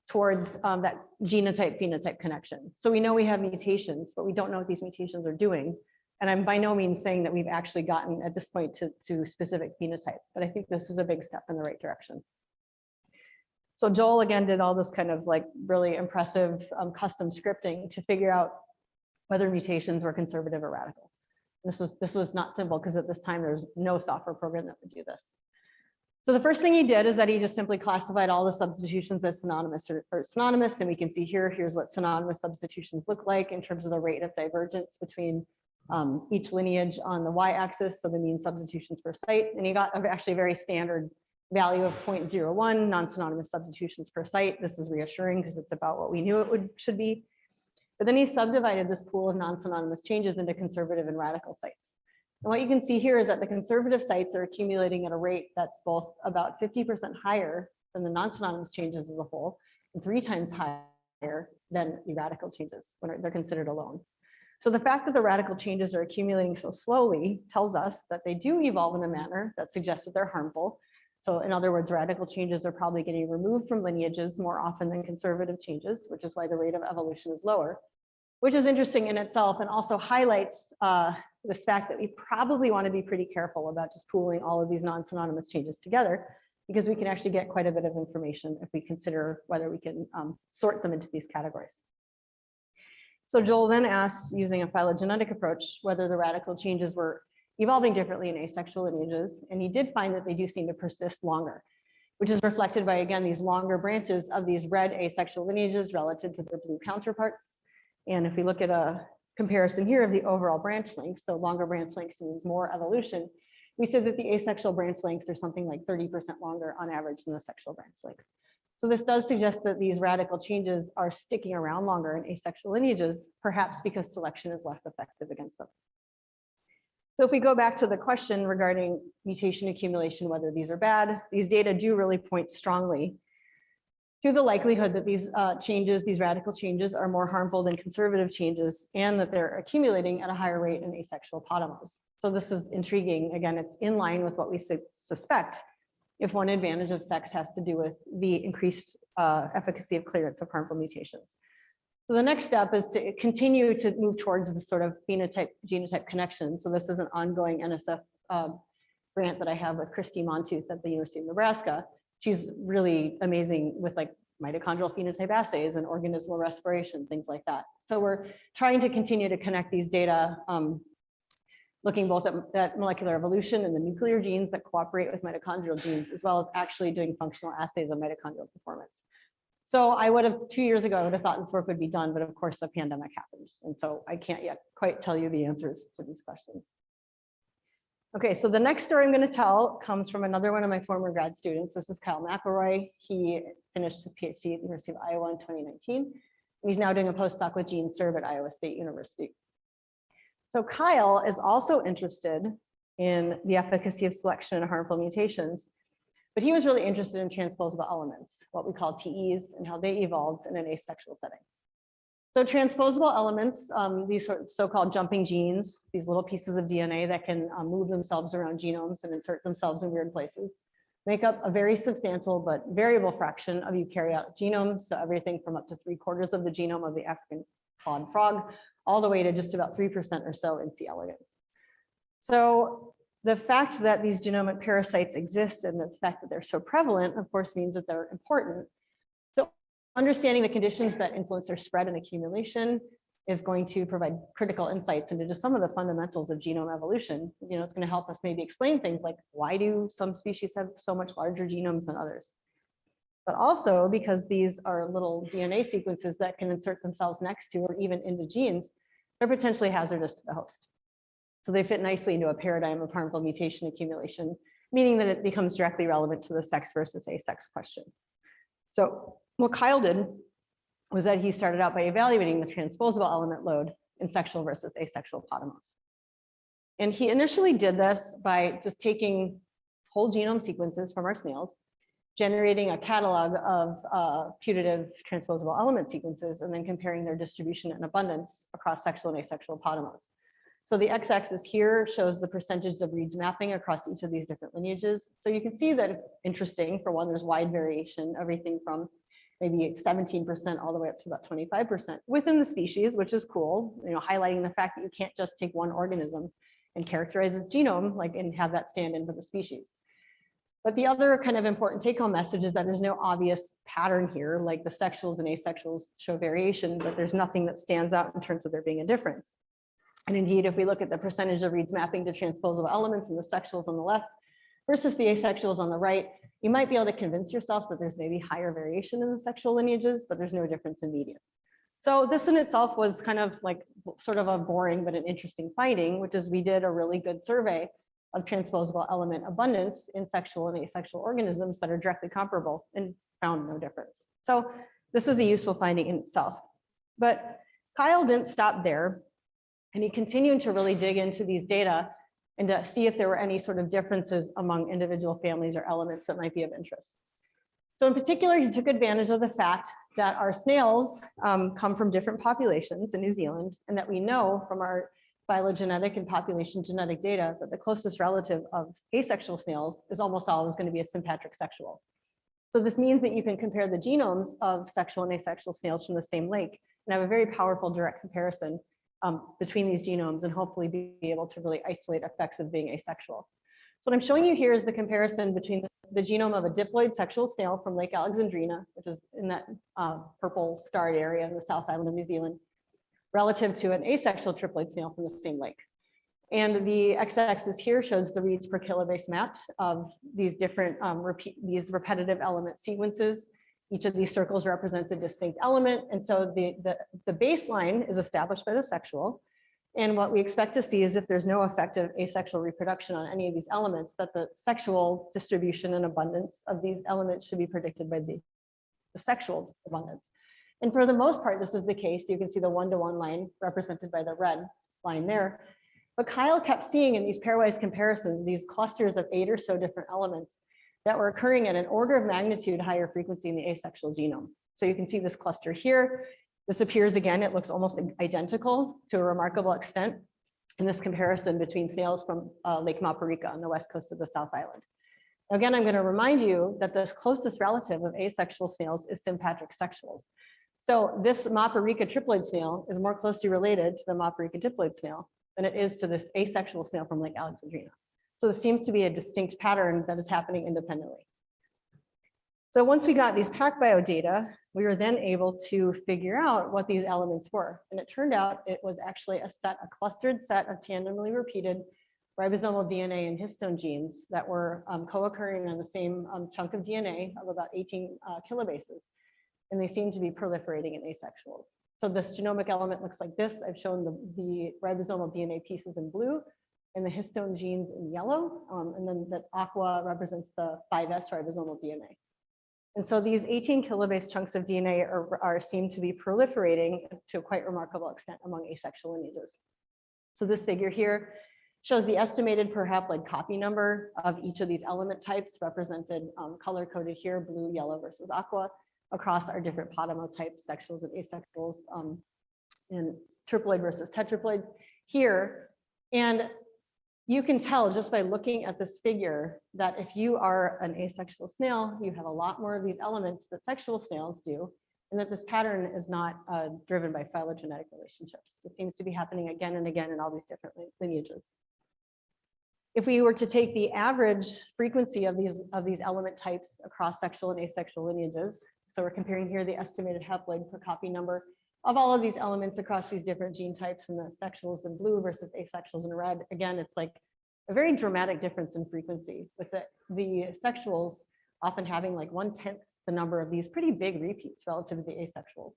towards that genotype-phenotype connection. So we know we have mutations, but we don't know what these mutations are doing. And I'm by no means saying that we've actually gotten at this point to specific phenotype, but I think this is a big step in the right direction. So Joel again did all this kind of like really impressive custom scripting to figure out whether mutations were conservative or radical. This was not simple because at this time there's no software program that would do this. So the first thing he did is that he just simply classified all the substitutions as synonymous or synonymous, and we can see here's what synonymous substitutions look like in terms of the rate of divergence between each lineage on the y-axis, so the mean substitutions per site, and he got actually a very standard value of 0.01 non-synonymous substitutions per site. This is reassuring because it's about what we knew it should be. But then he subdivided this pool of non-synonymous changes into conservative and radical sites. And what you can see here is that the conservative sites are accumulating at a rate that's both about 50% higher than the non-synonymous changes as a whole, and 3 times higher than the radical changes when they're considered alone. So the fact that the radical changes are accumulating so slowly tells us that they do evolve in a manner that suggests that they're harmful. So in other words, radical changes are probably getting removed from lineages more often than conservative changes, which is why the rate of evolution is lower, which is interesting in itself and also highlights this fact that we probably want to be pretty careful about just pooling all of these non-synonymous changes together, because we can actually get quite a bit of information if we consider whether we can sort them into these categories. So Joel then asked, using a phylogenetic approach, whether the radical changes were evolving differently in asexual lineages, and he did find that they do seem to persist longer, which is reflected by, again, these longer branches of these red asexual lineages relative to their blue counterparts. And if we look at a comparison here of the overall branch length, so longer branch lengths means more evolution, we said that the asexual branch lengths are something like 30% longer on average than the sexual branch length. So this does suggest that these radical changes are sticking around longer in asexual lineages, perhaps because selection is less effective against them. So if we go back to the question regarding mutation accumulation, whether these are bad, these data do really point strongly to the likelihood that these changes, these radical changes, are more harmful than conservative changes, and that they're accumulating at a higher rate in asexual podomos. So this is intriguing. Again, it's in line with what we suspect if one advantage of sex has to do with the increased efficacy of clearance of harmful mutations. So the next step is to continue to move towards the sort of phenotype-genotype connection. So this is an ongoing NSF grant that I have with Christy Montooth at the University of Nebraska. She's really amazing with like mitochondrial phenotype assays and organismal respiration, things like that. So we're trying to continue to connect these data, looking both at molecular evolution and the nuclear genes that cooperate with mitochondrial genes, as well as actually doing functional assays of mitochondrial performance. So I would have, 2 years ago, I would have thought this work would be done, but of course the pandemic happened. And so I can't yet quite tell you the answers to these questions. Okay, so the next story I'm going to tell comes from another one of my former grad students. This is Kyle McElroy. He finished his PhD at the University of Iowa in 2019. He's now doing a postdoc with Gene Serb at Iowa State University. So Kyle is also interested in the efficacy of selection and harmful mutations, but he was really interested in transposable elements, what we call TEs, and how they evolved in an asexual setting. So transposable elements, these so-called jumping genes, these little pieces of DNA that can move themselves around genomes and insert themselves in weird places, make up a very substantial but variable fraction of eukaryotic genomes. So everything from up to 3/4 of the genome of the African clawed frog, all the way to just about 3% or so in C. elegans. So the fact that these genomic parasites exist and the fact that they're so prevalent, of course, means that they're important. So understanding the conditions that influence their spread and accumulation is going to provide critical insights into just some of the fundamentals of genome evolution. You know, it's going to help us maybe explain things like, why do some species have so much larger genomes than others? But also because these are little DNA sequences that can insert themselves next to or even into genes, they're potentially hazardous to the host. So they fit nicely into a paradigm of harmful mutation accumulation, meaning that it becomes directly relevant to the sex versus asex question. So what Kyle did was that he started out by evaluating the transposable element load in sexual versus asexual potamose. And he initially did this by just taking whole genome sequences from our snails, generating a catalog of putative transposable element sequences, and then comparing their distribution and abundance across sexual and asexual potamose. So the x-axis here shows the percentage of reads mapping across each of these different lineages. So you can see that it's interesting. For one, there's wide variation, everything from maybe 17% all the way up to about 25% within the species, which is cool, you know, highlighting the fact that you can't just take one organism and characterize its genome and have that stand in for the species. But the other kind of important take-home message is that there's no obvious pattern here, like the sexuals and asexuals show variation, but there's nothing that stands out in terms of there being a difference. And indeed, if we look at the percentage of reads mapping to transposable elements in the sexuals on the left versus the asexuals on the right, you might be able to convince yourself that there's maybe higher variation in the sexual lineages, but there's no difference in median. So this in itself was kind of like sort of a boring but an interesting finding, which is we did a really good survey of transposable element abundance in sexual and asexual organisms that are directly comparable and found no difference. So this is a useful finding in itself. But Kyle didn't stop there, and he continued to really dig into these data and to see if there were any sort of differences among individual families or elements that might be of interest. So in particular, he took advantage of the fact that our snails come from different populations in New Zealand, and that we know from our phylogenetic and population genetic data that the closest relative of asexual snails is almost always going to be a sympatric sexual. So this means that you can compare the genomes of sexual and asexual snails from the same lake and have a very powerful direct comparison between these genomes and hopefully be able to really isolate effects of being asexual. So what I'm showing you here is the comparison between the genome of a diploid sexual snail from Lake Alexandrina, which is in that purple starred area in the South Island of New Zealand, relative to an asexual triploid snail from the same lake. And the x-axis here shows the reads per kilobase mapped of these different these repetitive element sequences. Each of these circles represents a distinct element. And so the baseline is established by the sexual. And what we expect to see is if there's no effective asexual reproduction on any of these elements, that the sexual distribution and abundance of these elements should be predicted by the sexual abundance. And for the most part, this is the case. You can see the one-to-one line represented by the red line there. But Kyle kept seeing in these pairwise comparisons, these clusters of 8 or so different elements that were occurring at an order of magnitude higher frequency in the asexual genome. So you can see this cluster here. This appears again, it looks almost identical to a remarkable extent in this comparison between snails from Lake Maurine on the west coast of the South Island. Again, I'm going to remind you that the closest relative of asexual snails is sympatric sexuals. So this Maurine triploid snail is more closely related to the Maurine diploid snail than it is to this asexual snail from Lake Alexandrina. So there seems to be a distinct pattern that is happening independently. So once we got these PacBio data, we were then able to figure out what these elements were. And it turned out it was actually a clustered set of tandemly repeated ribosomal DNA and histone genes that were co-occurring on the same chunk of DNA of about 18 kilobases. And they seem to be proliferating in asexuals. So this genomic element looks like this. I've shown the ribosomal DNA pieces in blue. and the histone genes in yellow. And then the aqua represents the 5S ribosomal DNA. And so these 18 kilobase chunks of DNA are seen to be proliferating to a quite remarkable extent among asexual lineages. So this figure here shows the estimated per haploid copy number of each of these element types represented color coded here, blue, yellow versus aqua, across our different podomotypes, sexuals and asexuals, and triploid versus tetraploid here. And you can tell just by looking at this figure that if you are an asexual snail, you have a lot more of these elements that sexual snails do, and that this pattern is not driven by phylogenetic relationships. It seems to be happening again and again in all these different lineages. If we were to take the average frequency of these element types across sexual and asexual lineages, so we're comparing here the estimated haploid per copy number of all of these elements across these different gene types, and the sexuals in blue versus asexuals in red. Again, it's like a very dramatic difference in frequency, with the sexuals often having like 1/10 the number of these pretty big repeats relative to the asexuals.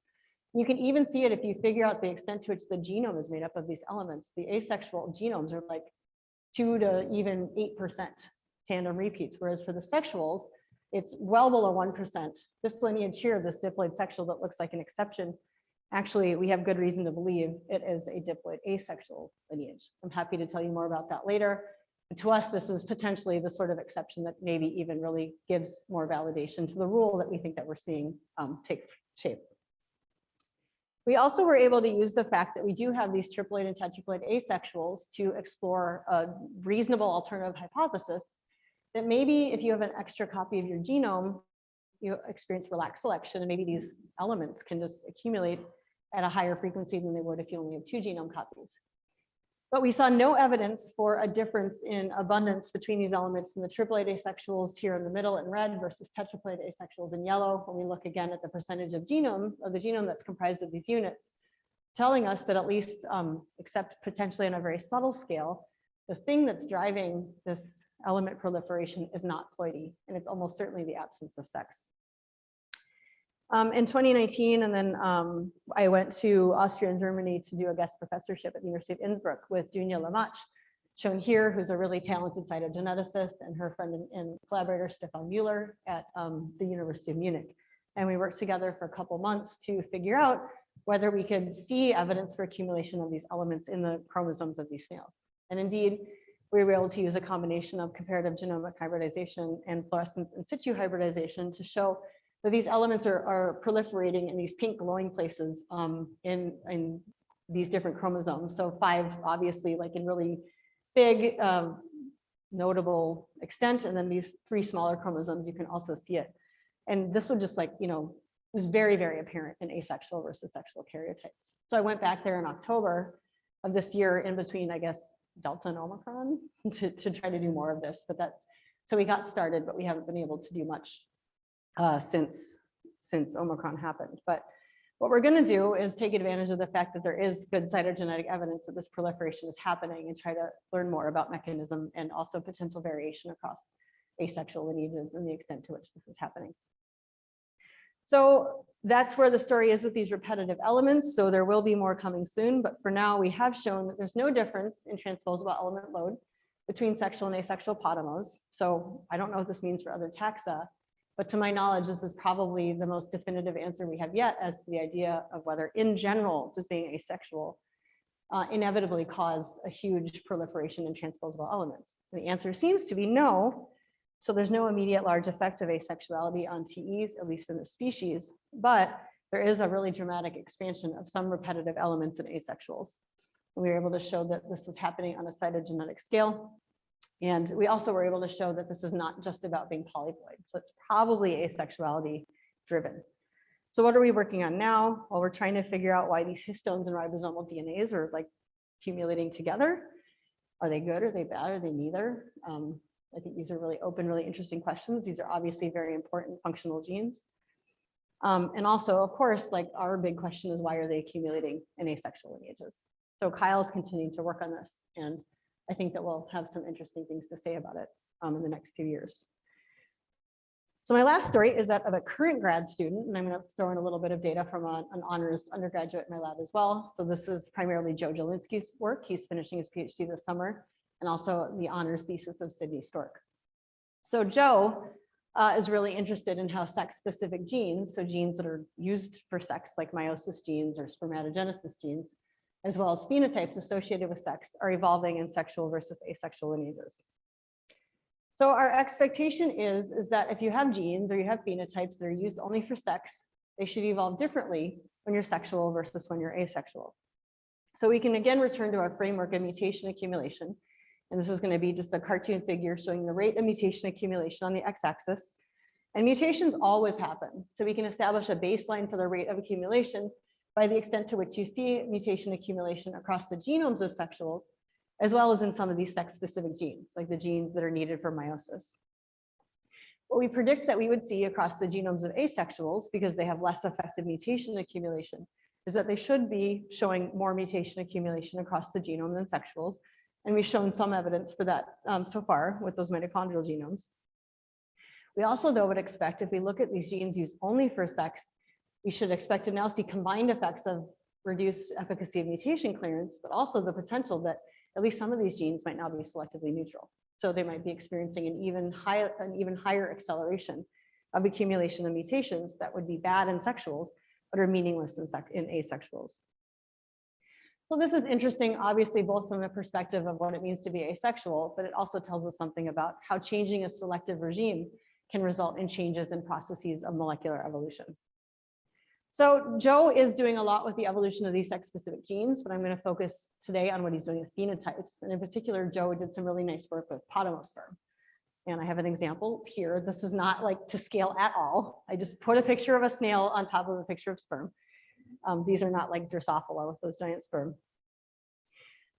You can even see it if you figure out the extent to which the genome is made up of these elements. The asexual genomes are like 2 to even 8% tandem repeats, whereas for the sexuals, it's well below 1%. This lineage here, this diploid sexual that looks like an exception, actually, we have good reason to believe it is a diploid asexual lineage. I'm happy to tell you more about that later. But to us, this is potentially the sort of exception that maybe even really gives more validation to the rule that we think that we're seeing take shape. We also were able to use the fact that we do have these triploid and tetraploid asexuals to explore a reasonable alternative hypothesis that maybe if you have an extra copy of your genome, you experience relaxed selection, and maybe these elements can just accumulate at a higher frequency than they would if you only have 2 genome copies. But we saw no evidence for a difference in abundance between these elements in the triploid asexuals here in the middle in red versus tetraploid asexuals in yellow. When we look again at the percentage of the genome that's comprised of these units, telling us that at least, except potentially on a very subtle scale, the thing that's driving this element proliferation is not ploidy, and it's almost certainly the absence of sex. In 2019, and then I went to Austria and Germany to do a guest professorship at the University of Innsbruck with Junia Lamach, shown here, who's a really talented cytogeneticist, and her friend and collaborator, Stefan Mueller, at the University of Munich. And we worked together for a couple months to figure out whether we could see evidence for accumulation of these elements in the chromosomes of these snails. And indeed, we were able to use a combination of comparative genomic hybridization and fluorescence in situ hybridization to show that these elements are proliferating in these pink glowing places in these different chromosomes. So 5, obviously, like in really big, notable extent, and then these 3 smaller chromosomes, you can also see it. And this would just like, was very, very apparent in asexual versus sexual karyotypes. So I went back there in October of this year in between, I guess, Delta and Omicron to try to do more of this. But so we got started, but we haven't been able to do much since Omicron happened. But what we're going to do is take advantage of the fact that there is good cytogenetic evidence that this proliferation is happening and try to learn more about mechanism and also potential variation across asexual lineages and the extent to which this is happening. So that's where the story is with these repetitive elements. So there will be more coming soon, but for now we have shown that there's no difference in transposable element load between sexual and asexual podomos. So I don't know what this means for other taxa, but to my knowledge, this is probably the most definitive answer we have yet as to the idea of whether in general, just being asexual inevitably cause a huge proliferation in transposable elements. And the answer seems to be no. So there's no immediate large effect of asexuality on TEs, at least in the species, but there is a really dramatic expansion of some repetitive elements in asexuals. And we were able to show that this is happening on a cytogenetic scale. And we also were able to show that this is not just about being polyploid. So it's probably asexuality driven. So what are we working on now? Well, we're trying to figure out why these histones and ribosomal DNAs are like accumulating together. Are they good? Are they bad? Are they neither? I think these are really open, really interesting questions. These are obviously very important functional genes. And also, of course, like our big question is why are they accumulating in asexual lineages? So Kyle's continuing to work on this, and I think that we'll have some interesting things to say about it in the next few years. So my last story is that of a current grad student, and I'm going to throw in a little bit of data from an honors undergraduate in my lab as well. So this is primarily Joe Jelinski's work. He's finishing his PhD this summer and also the honors thesis of Sydney Stork. So Joe is really interested in how sex-specific genes, so genes that are used for sex, like meiosis genes or spermatogenesis genes, as well as phenotypes associated with sex, are evolving in sexual versus asexual lineages. So our expectation is that if you have genes or you have phenotypes that are used only for sex, they should evolve differently when you're sexual versus when you're asexual. So we can again return to our framework of mutation accumulation. And this is going to be just a cartoon figure showing the rate of mutation accumulation on the x-axis. And mutations always happen. So we can establish a baseline for the rate of accumulation by the extent to which you see mutation accumulation across the genomes of sexuals, as well as in some of these sex-specific genes, like the genes that are needed for meiosis. What we predict that we would see across the genomes of asexuals, because they have less effective mutation accumulation, is that they should be showing more mutation accumulation across the genome than sexuals. And we've shown some evidence for that so far with those mitochondrial genomes. We also, though, would expect if we look at these genes used only for sex, we should expect to now see combined effects of reduced efficacy of mutation clearance, but also the potential that at least some of these genes might now be selectively neutral. So they might be experiencing an even higher acceleration of accumulation of mutations that would be bad in sexuals, but are meaningless in asexuals. So this is interesting, obviously, both from the perspective of what it means to be asexual, but it also tells us something about how changing a selective regime can result in changes in processes of molecular evolution. So Joe is doing a lot with the evolution of these sex-specific genes, but I'm going to focus today on what he's doing with phenotypes. And in particular, Joe did some really nice work with potamosperm. And I have an example here. This is not like to scale at all. I just put a picture of a snail on top of a picture of sperm. These are not like Drosophila with those giant sperm.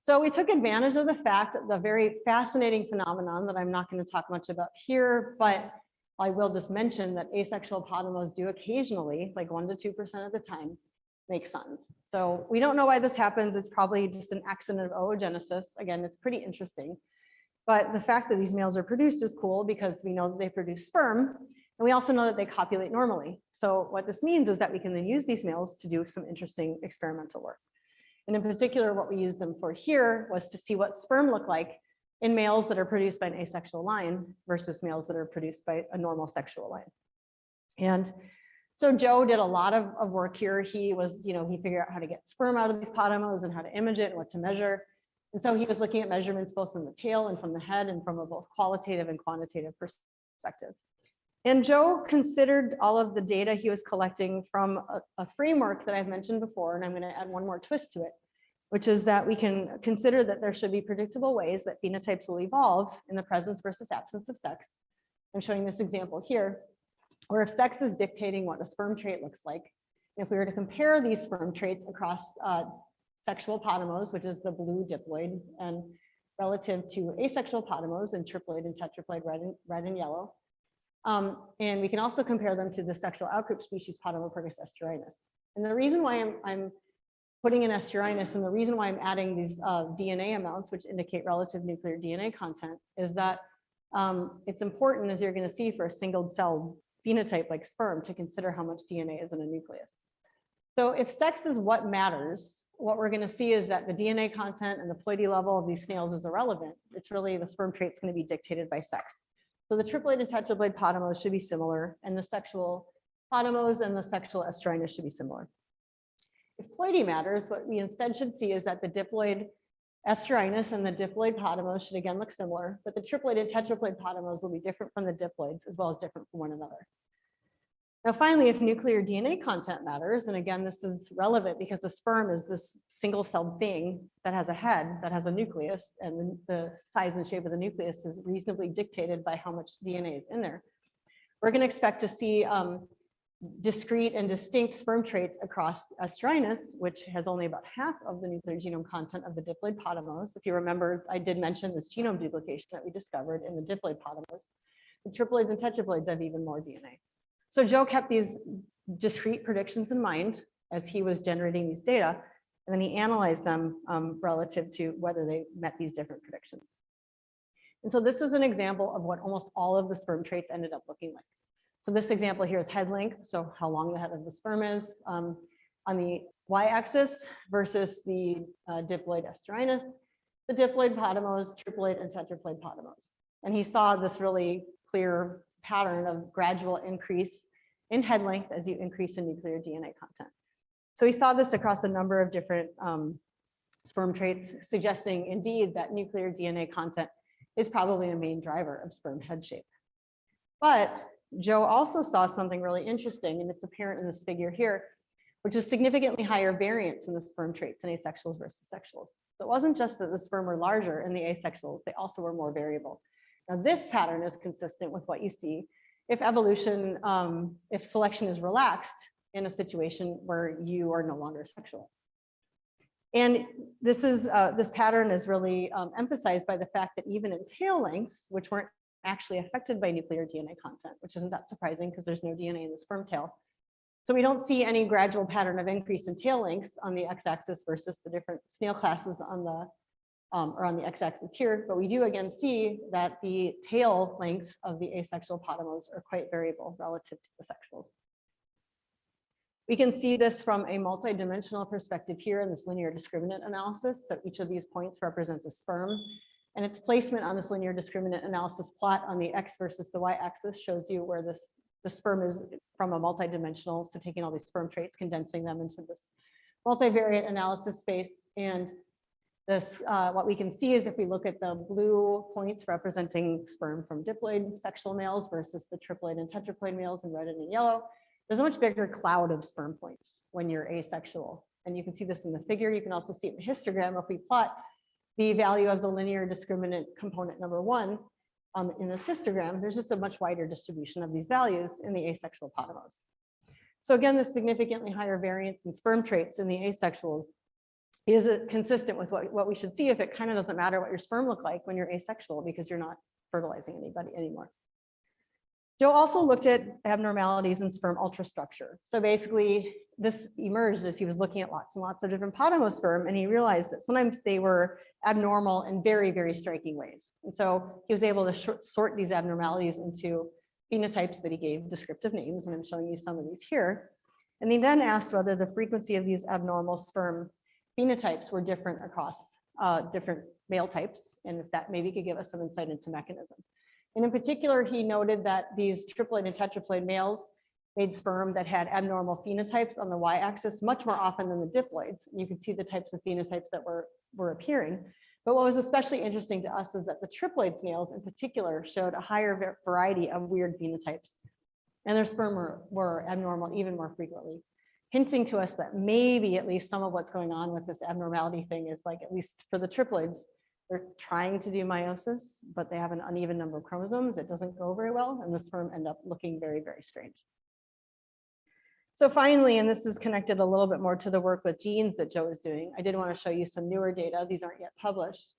So we took advantage of the fact that the very fascinating phenomenon that I'm not going to talk much about here, but I will just mention that asexual potamos do occasionally, like 1 to 2% of the time, make sons. So we don't know why this happens. It's probably just an accident of oogenesis. Again, it's pretty interesting. But the fact that these males are produced is cool because we know that they produce sperm. And we also know that they copulate normally. So what this means is that we can then use these males to do some interesting experimental work. And in particular, what we used them for here was to see what sperm look like in males that are produced by an asexual line versus males that are produced by a normal sexual line. And so Joe did a lot of work here. He figured out how to get sperm out of these potamos and how to image it and what to measure. And so he was looking at measurements both from the tail and from the head and from a both qualitative and quantitative perspective. And Joe considered all of the data he was collecting from a framework that I've mentioned before, and I'm going to add one more twist to it, which is that we can consider that there should be predictable ways that phenotypes will evolve in the presence versus absence of sex. I'm showing this example here, where if sex is dictating what a sperm trait looks like, if we were to compare these sperm traits across sexual potamos, which is the blue diploid, and relative to asexual potamos and triploid and tetraploid red and yellow. And we can also compare them to the sexual outgroup species Potamopyrgus esterinus. And the reason why I'm putting in esterinus and the reason why I'm adding these DNA amounts, which indicate relative nuclear DNA content, is that it's important, as you're going to see, for a single cell phenotype like sperm to consider how much DNA is in a nucleus. So if sex is what matters, what we're going to see is that the DNA content and the ploidy level of these snails is irrelevant. It's really the sperm trait's going to be dictated by sex. So the triploid and tetraploid potamos should be similar, and the sexual potamos and the sexual esterinus should be similar. If ploidy matters, what we instead should see is that the diploid esterinus and the diploid potamos should again look similar, but the triploid and tetraploid potamos will be different from the diploids as well as different from one another. Now, finally, if nuclear DNA content matters, and again, this is relevant because the sperm is this single-celled thing that has a head, that has a nucleus, and the size and shape of the nucleus is reasonably dictated by how much DNA is in there. We're going to expect to see discrete and distinct sperm traits across esterinus, which has only about half of the nuclear genome content of the diploid potamos. If you remember, I did mention this genome duplication that we discovered in the diploid potamos. The triploids and tetraploids have even more DNA. So Joe kept these discrete predictions in mind as he was generating these data, and then he analyzed them relative to whether they met these different predictions. And so this is an example of what almost all of the sperm traits ended up looking like. So this example here is head length, so how long the head of the sperm is on the y-axis versus the diploid esterinus. the diploid potamose, triploid, and tetraploid potamose. And he saw this really clear pattern of gradual increase in head length as you increase in nuclear DNA content. So he saw this across a number of different sperm traits, suggesting indeed that nuclear DNA content is probably a main driver of sperm head shape. But Joe also saw something really interesting, and it's apparent in this figure here, which is significantly higher variance in the sperm traits in asexuals versus sexuals. So it wasn't just that the sperm were larger in the asexuals, they also were more variable. Now this pattern is consistent with what you see if evolution, if selection is relaxed in a situation where you are no longer sexual. And this pattern is really emphasized by the fact that even in tail lengths, which weren't actually affected by nuclear DNA content, which isn't that surprising because there's no DNA in the sperm tail. So we don't see any gradual pattern of increase in tail lengths on the x-axis versus the different snail classes on the or on the x-axis here, but we do again see that the tail lengths of the asexual potamose are quite variable relative to the sexuals. We can see this from a multidimensional perspective here in this linear discriminant analysis. So each of these points represents a sperm, and its placement on this linear discriminant analysis plot on the x versus the y-axis shows you where the sperm is from a multidimensional, so taking all these sperm traits, condensing them into this multivariate analysis space. And this, what we can see is if we look at the blue points representing sperm from diploid sexual males versus the triploid and tetraploid males in red and in yellow, there's a much bigger cloud of sperm points when you're asexual. And you can see this in the figure. You can also see it in the histogram if we plot the value of the linear discriminant component number 1 in this histogram. There's just a much wider distribution of these values in the asexual potamose. So again, the significantly higher variance in sperm traits in the asexuals is consistent with what we should see if it kind of doesn't matter what your sperm look like when you're asexual because you're not fertilizing anybody anymore. Joe also looked at abnormalities in sperm ultrastructure. So basically this emerged as he was looking at lots and lots of different potamose sperm, and he realized that sometimes they were abnormal in very, very striking ways. And so he was able to sort these abnormalities into phenotypes that he gave descriptive names, and I'm showing you some of these here. And he then asked whether the frequency of these abnormal sperm phenotypes were different across different male types, and if that maybe could give us some insight into mechanism. And in particular, he noted that these triploid and tetraploid males made sperm that had abnormal phenotypes on the y-axis much more often than the diploids. You can see the types of phenotypes that were appearing. But what was especially interesting to us is that the triploid snails in particular showed a higher variety of weird phenotypes, and their sperm were abnormal even more frequently, hinting to us that maybe at least some of what's going on with this abnormality thing is like, at least for the triploids, they're trying to do meiosis, but they have an uneven number of chromosomes. It doesn't go very well, and the sperm end up looking very, very strange. So finally, and this is connected a little bit more to the work with genes that Joe is doing, I did want to show you some newer data. These aren't yet published,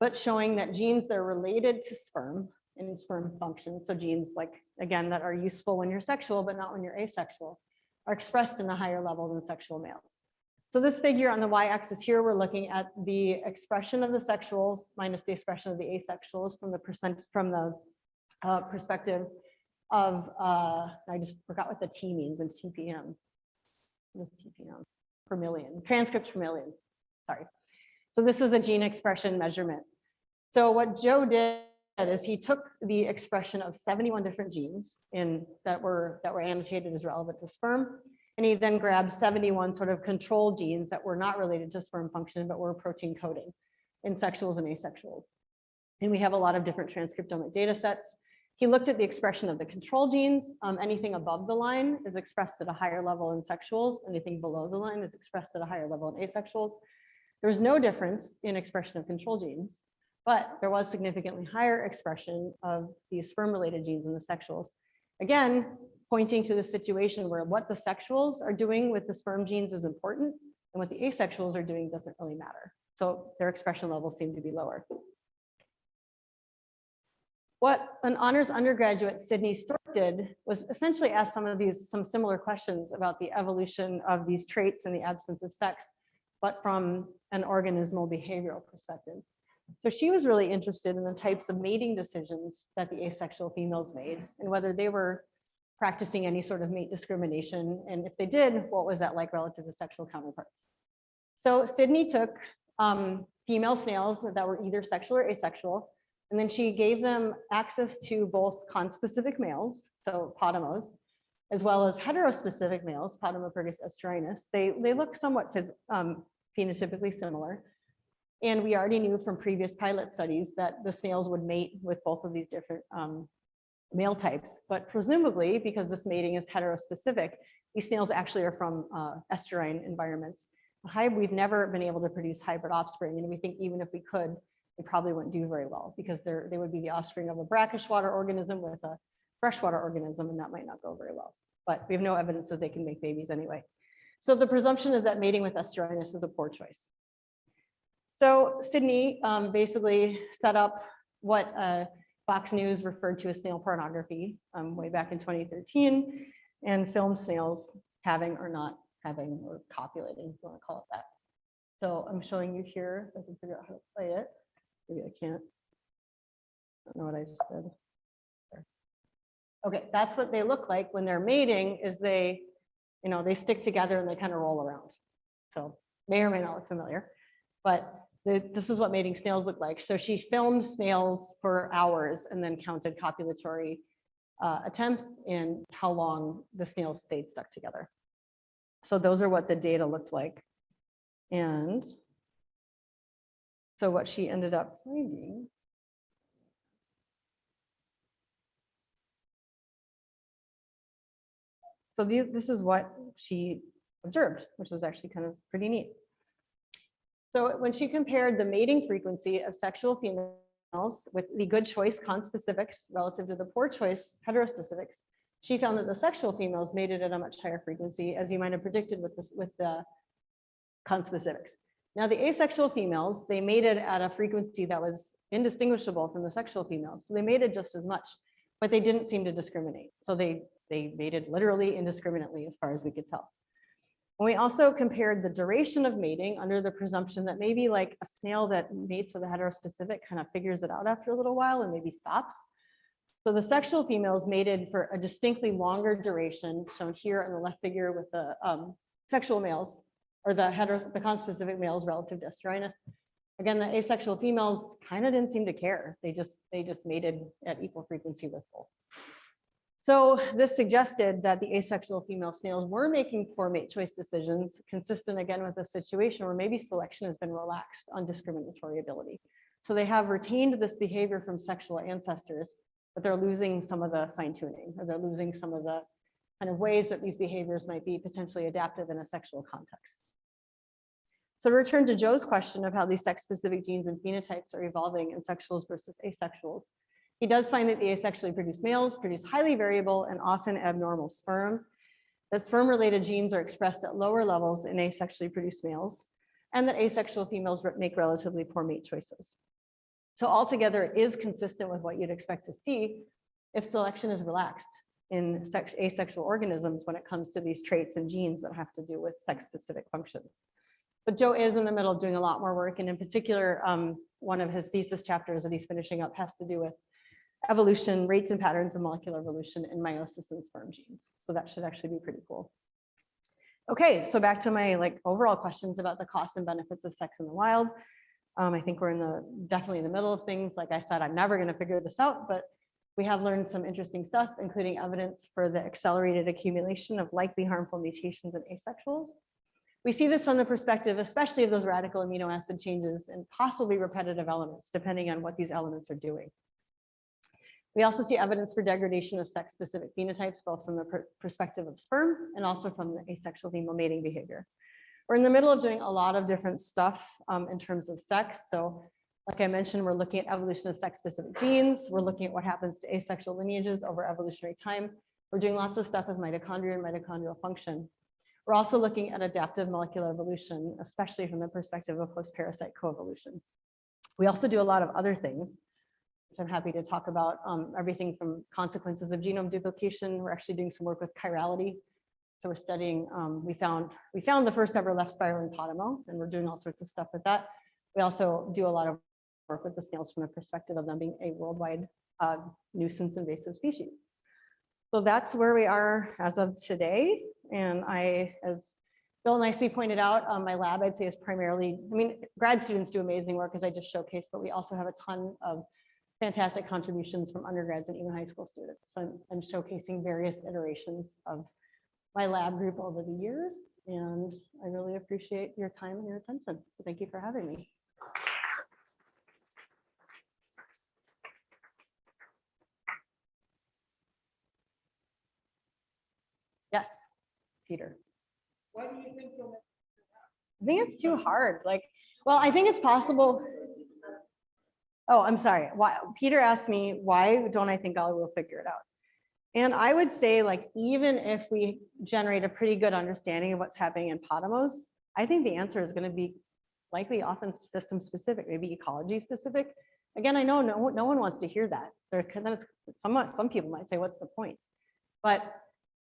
but showing that genes that are related to sperm and sperm function, so genes like, again, that are useful when you're sexual, but not when you're asexual, are expressed in a higher level than sexual males. So this figure on the y-axis here, we're looking at the expression of the sexuals minus the expression of the asexuals from the perspective of, I just forgot what the T means in TPM. What is TPM? Per million, transcripts per million, sorry. So this is the gene expression measurement. So what Joe did is he took the expression of 71 different genes that were annotated as relevant to sperm, and he then grabbed 71 sort of control genes that were not related to sperm function, but were protein coding in sexuals and asexuals. And we have a lot of different transcriptomic data sets. He looked at the expression of the control genes. Anything above the line is expressed at a higher level in sexuals. Anything below the line is expressed at a higher level in asexuals. There was no difference in expression of control genes, but there was significantly higher expression of these sperm-related genes in the sexuals. Again, pointing to the situation where what the sexuals are doing with the sperm genes is important, and what the asexuals are doing doesn't really matter. So their expression levels seem to be lower. What an honors undergraduate, Sydney Stork, did was essentially ask some similar questions about the evolution of these traits in the absence of sex, but from an organismal behavioral perspective. So she was really interested in the types of mating decisions that the asexual females made and whether they were practicing any sort of mate discrimination. And if they did, what was that like relative to sexual counterparts? So Sydney took female snails that were either sexual or asexual. And then she gave them access to both conspecific males, so podomos, as well as heterospecific males, Podomopyrgus esterinus. They look somewhat phenotypically similar. And we already knew from previous pilot studies that the snails would mate with both of these different male types. But presumably, because this mating is heterospecific, these snails actually are from estuarine environments. We've never been able to produce hybrid offspring, and we think even if we could, they probably wouldn't do very well because they would be the offspring of a brackish water organism with a freshwater organism, and that might not go very well. But we have no evidence that they can make babies anyway. So the presumption is that mating with esterinus is a poor choice. So Sydney basically set up what Fox News referred to as snail pornography way back in 2013 and filmed snails having or not having or copulating, if you want to call it that. So I'm showing you here, if I can figure out how to play it. Maybe I can't. I don't know what I just did. There. Okay, that's what they look like when they're mating, is they stick together and they kind of roll around. So may or may not look familiar, but this is what mating snails look like. So she filmed snails for hours and then counted copulatory attempts and how long the snails stayed stuck together. So those are what the data looked like. And so what she ended up finding, so this is what she observed, which was actually kind of pretty neat. So when she compared the mating frequency of sexual females with the good choice conspecifics relative to the poor choice heterospecifics, she found that the sexual females mated at a much higher frequency, as you might have predicted with the conspecifics. Now the asexual females, they mated at a frequency that was indistinguishable from the sexual females. So they mated just as much, but they didn't seem to discriminate. So they mated literally indiscriminately as far as we could tell. And we also compared the duration of mating under the presumption that maybe like a snail that mates with a heterospecific kind of figures it out after a little while and maybe stops. So the sexual females mated for a distinctly longer duration, shown here in the left figure with the sexual males, or the conspecific males relative to esterinus. Again, the asexual females kind of didn't seem to care. They just mated at equal frequency with both. So this suggested that the asexual female snails were making poor mate choice decisions, consistent again with a situation where maybe selection has been relaxed on discriminatory ability. So they have retained this behavior from sexual ancestors, but they're losing some of the fine tuning, or they're losing some of the kind of ways that these behaviors might be potentially adaptive in a sexual context. So to return to Joe's question of how these sex-specific genes and phenotypes are evolving in sexuals versus asexuals, he does find that the asexually produced males produce highly variable and often abnormal sperm, that sperm-related genes are expressed at lower levels in asexually produced males, and that asexual females make relatively poor mate choices. So altogether, it is consistent with what you'd expect to see if selection is relaxed in asexual organisms when it comes to these traits and genes that have to do with sex-specific functions. But Joe is in the middle of doing a lot more work, and in particular, one of his thesis chapters that he's finishing up has to do with evolution, rates and patterns of molecular evolution in meiosis and sperm genes. So that should actually be pretty cool. Okay, so back to my overall questions about the costs and benefits of sex in the wild. I think we're definitely in the middle of things. Like I said, I'm never going to figure this out, but we have learned some interesting stuff, including evidence for the accelerated accumulation of likely harmful mutations in asexuals. We see this from the perspective, especially of those radical amino acid changes and possibly repetitive elements, depending on what these elements are doing. We also see evidence for degradation of sex-specific phenotypes, both from the perspective of sperm and also from the asexual female mating behavior. We're in the middle of doing a lot of different stuff in terms of sex. So like I mentioned, we're looking at evolution of sex-specific genes. We're looking at what happens to asexual lineages over evolutionary time. We're doing lots of stuff with mitochondria and mitochondrial function. We're also looking at adaptive molecular evolution, especially from the perspective of host-parasite coevolution. We also do a lot of other things, which I'm happy to talk about, everything from consequences of genome duplication. We're actually doing some work with chirality. So we're studying, we found the first ever left spiraling podomo, and we're doing all sorts of stuff with that. We also do a lot of work with the snails from the perspective of them being a worldwide nuisance invasive species. So that's where we are as of today. And I, as Bill nicely pointed out, my lab, I'd say, is primarily, I mean, grad students do amazing work, as I just showcased, but we also have a ton of fantastic contributions from undergrads and even high school students. So I'm showcasing various iterations of my lab group over the years, and I really appreciate your time and your attention. So thank you for having me. Yes, Peter. Why do you think you'll make? I think it's too hard. Like, well, I think it's possible. Oh, I'm sorry. Why, Peter asked me, why don't I think I will figure it out? And I would say, like, even if we generate a pretty good understanding of what's happening in Potamos, I think the answer is going to be likely often system specific, maybe ecology specific. Again, I know no one wants to hear that. Some people might say, what's the point? But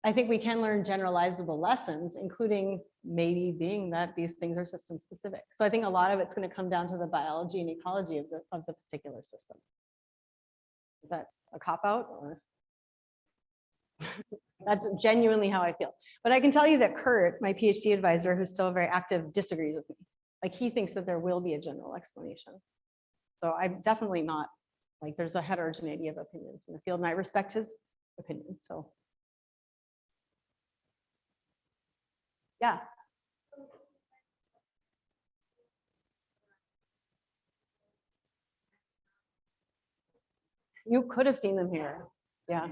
I think we can learn generalizable lessons, including maybe being that these things are system specific. So I think a lot of it's going to come down to the biology and ecology of the particular system. Is that a cop-out, or? That's genuinely how I feel. But I can tell you that Kurt, my PhD advisor, who's still very active, disagrees with me. Like, he thinks that there will be a general explanation. So I'm definitely not, like, there's a heterogeneity of opinions in the field, and I respect his opinion. So yeah. You could have seen them here. Yeah.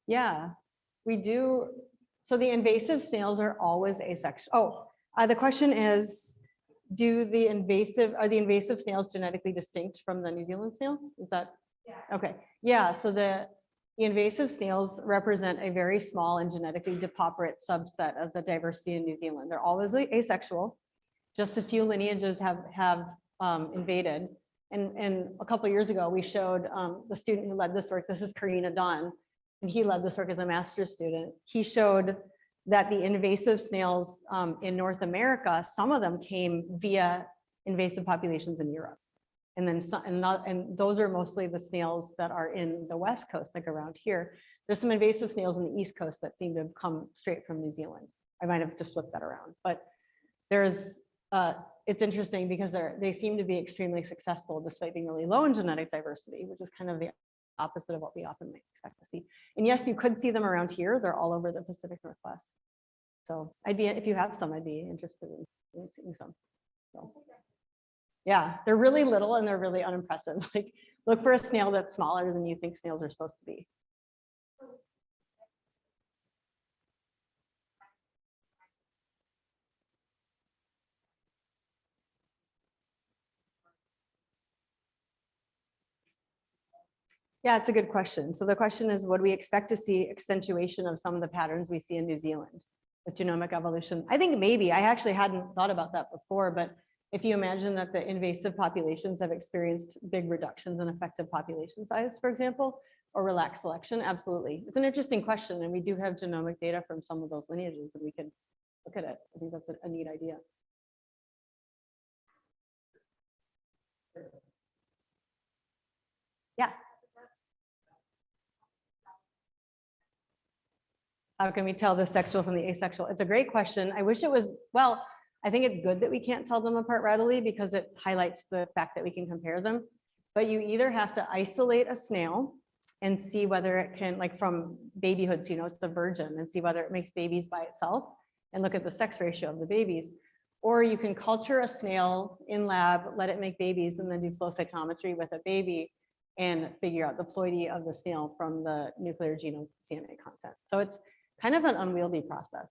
Yeah, we do. So the invasive snails are always asexual. Oh, the question is, are the invasive snails genetically distinct from the New Zealand snails? Is that? Yeah. Okay. Yeah. So the invasive snails represent a very small and genetically depauperate subset of the diversity in New Zealand. They're always asexual. Just a few lineages have invaded. And a couple of years ago, we showed the student who led this work. This is Karina Dunn, and he led this work as a master's student. He showed that the invasive snails in North America, some of them came via invasive populations in Europe. And then and those are mostly the snails that are in the West Coast, like around here. There's some invasive snails in the East Coast that seem to have come straight from New Zealand. I might have just flipped that around, but it's interesting because they seem to be extremely successful despite being really low in genetic diversity, which is kind of the opposite of what we often might expect to see. And yes, you could see them around here. They're all over the Pacific Northwest. So if you have some, I'd be interested in seeing some. So, yeah, they're really little and they're really unimpressive. Like, look for a snail that's smaller than you think snails are supposed to be. Yeah, it's a good question. So the question is, would we expect to see accentuation of some of the patterns we see in New Zealand with genomic evolution? I think maybe. I actually hadn't thought about that before, but if you imagine that the invasive populations have experienced big reductions in effective population size, for example, or relaxed selection, absolutely. It's an interesting question, and we do have genomic data from some of those lineages, and we can look at it. I think that's a neat idea. Yeah. How can we tell the sexual from the asexual? It's a great question. I wish it was, well, I think it's good that we can't tell them apart readily because it highlights the fact that we can compare them. But you either have to isolate a snail and see whether it can, like from babyhood, so it's a virgin, and see whether it makes babies by itself and look at the sex ratio of the babies. Or you can culture a snail in lab, let it make babies, and then do flow cytometry with a baby and figure out the ploidy of the snail from the nuclear genome DNA content. So it's kind of an unwieldy process.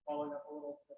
Following up a little bit.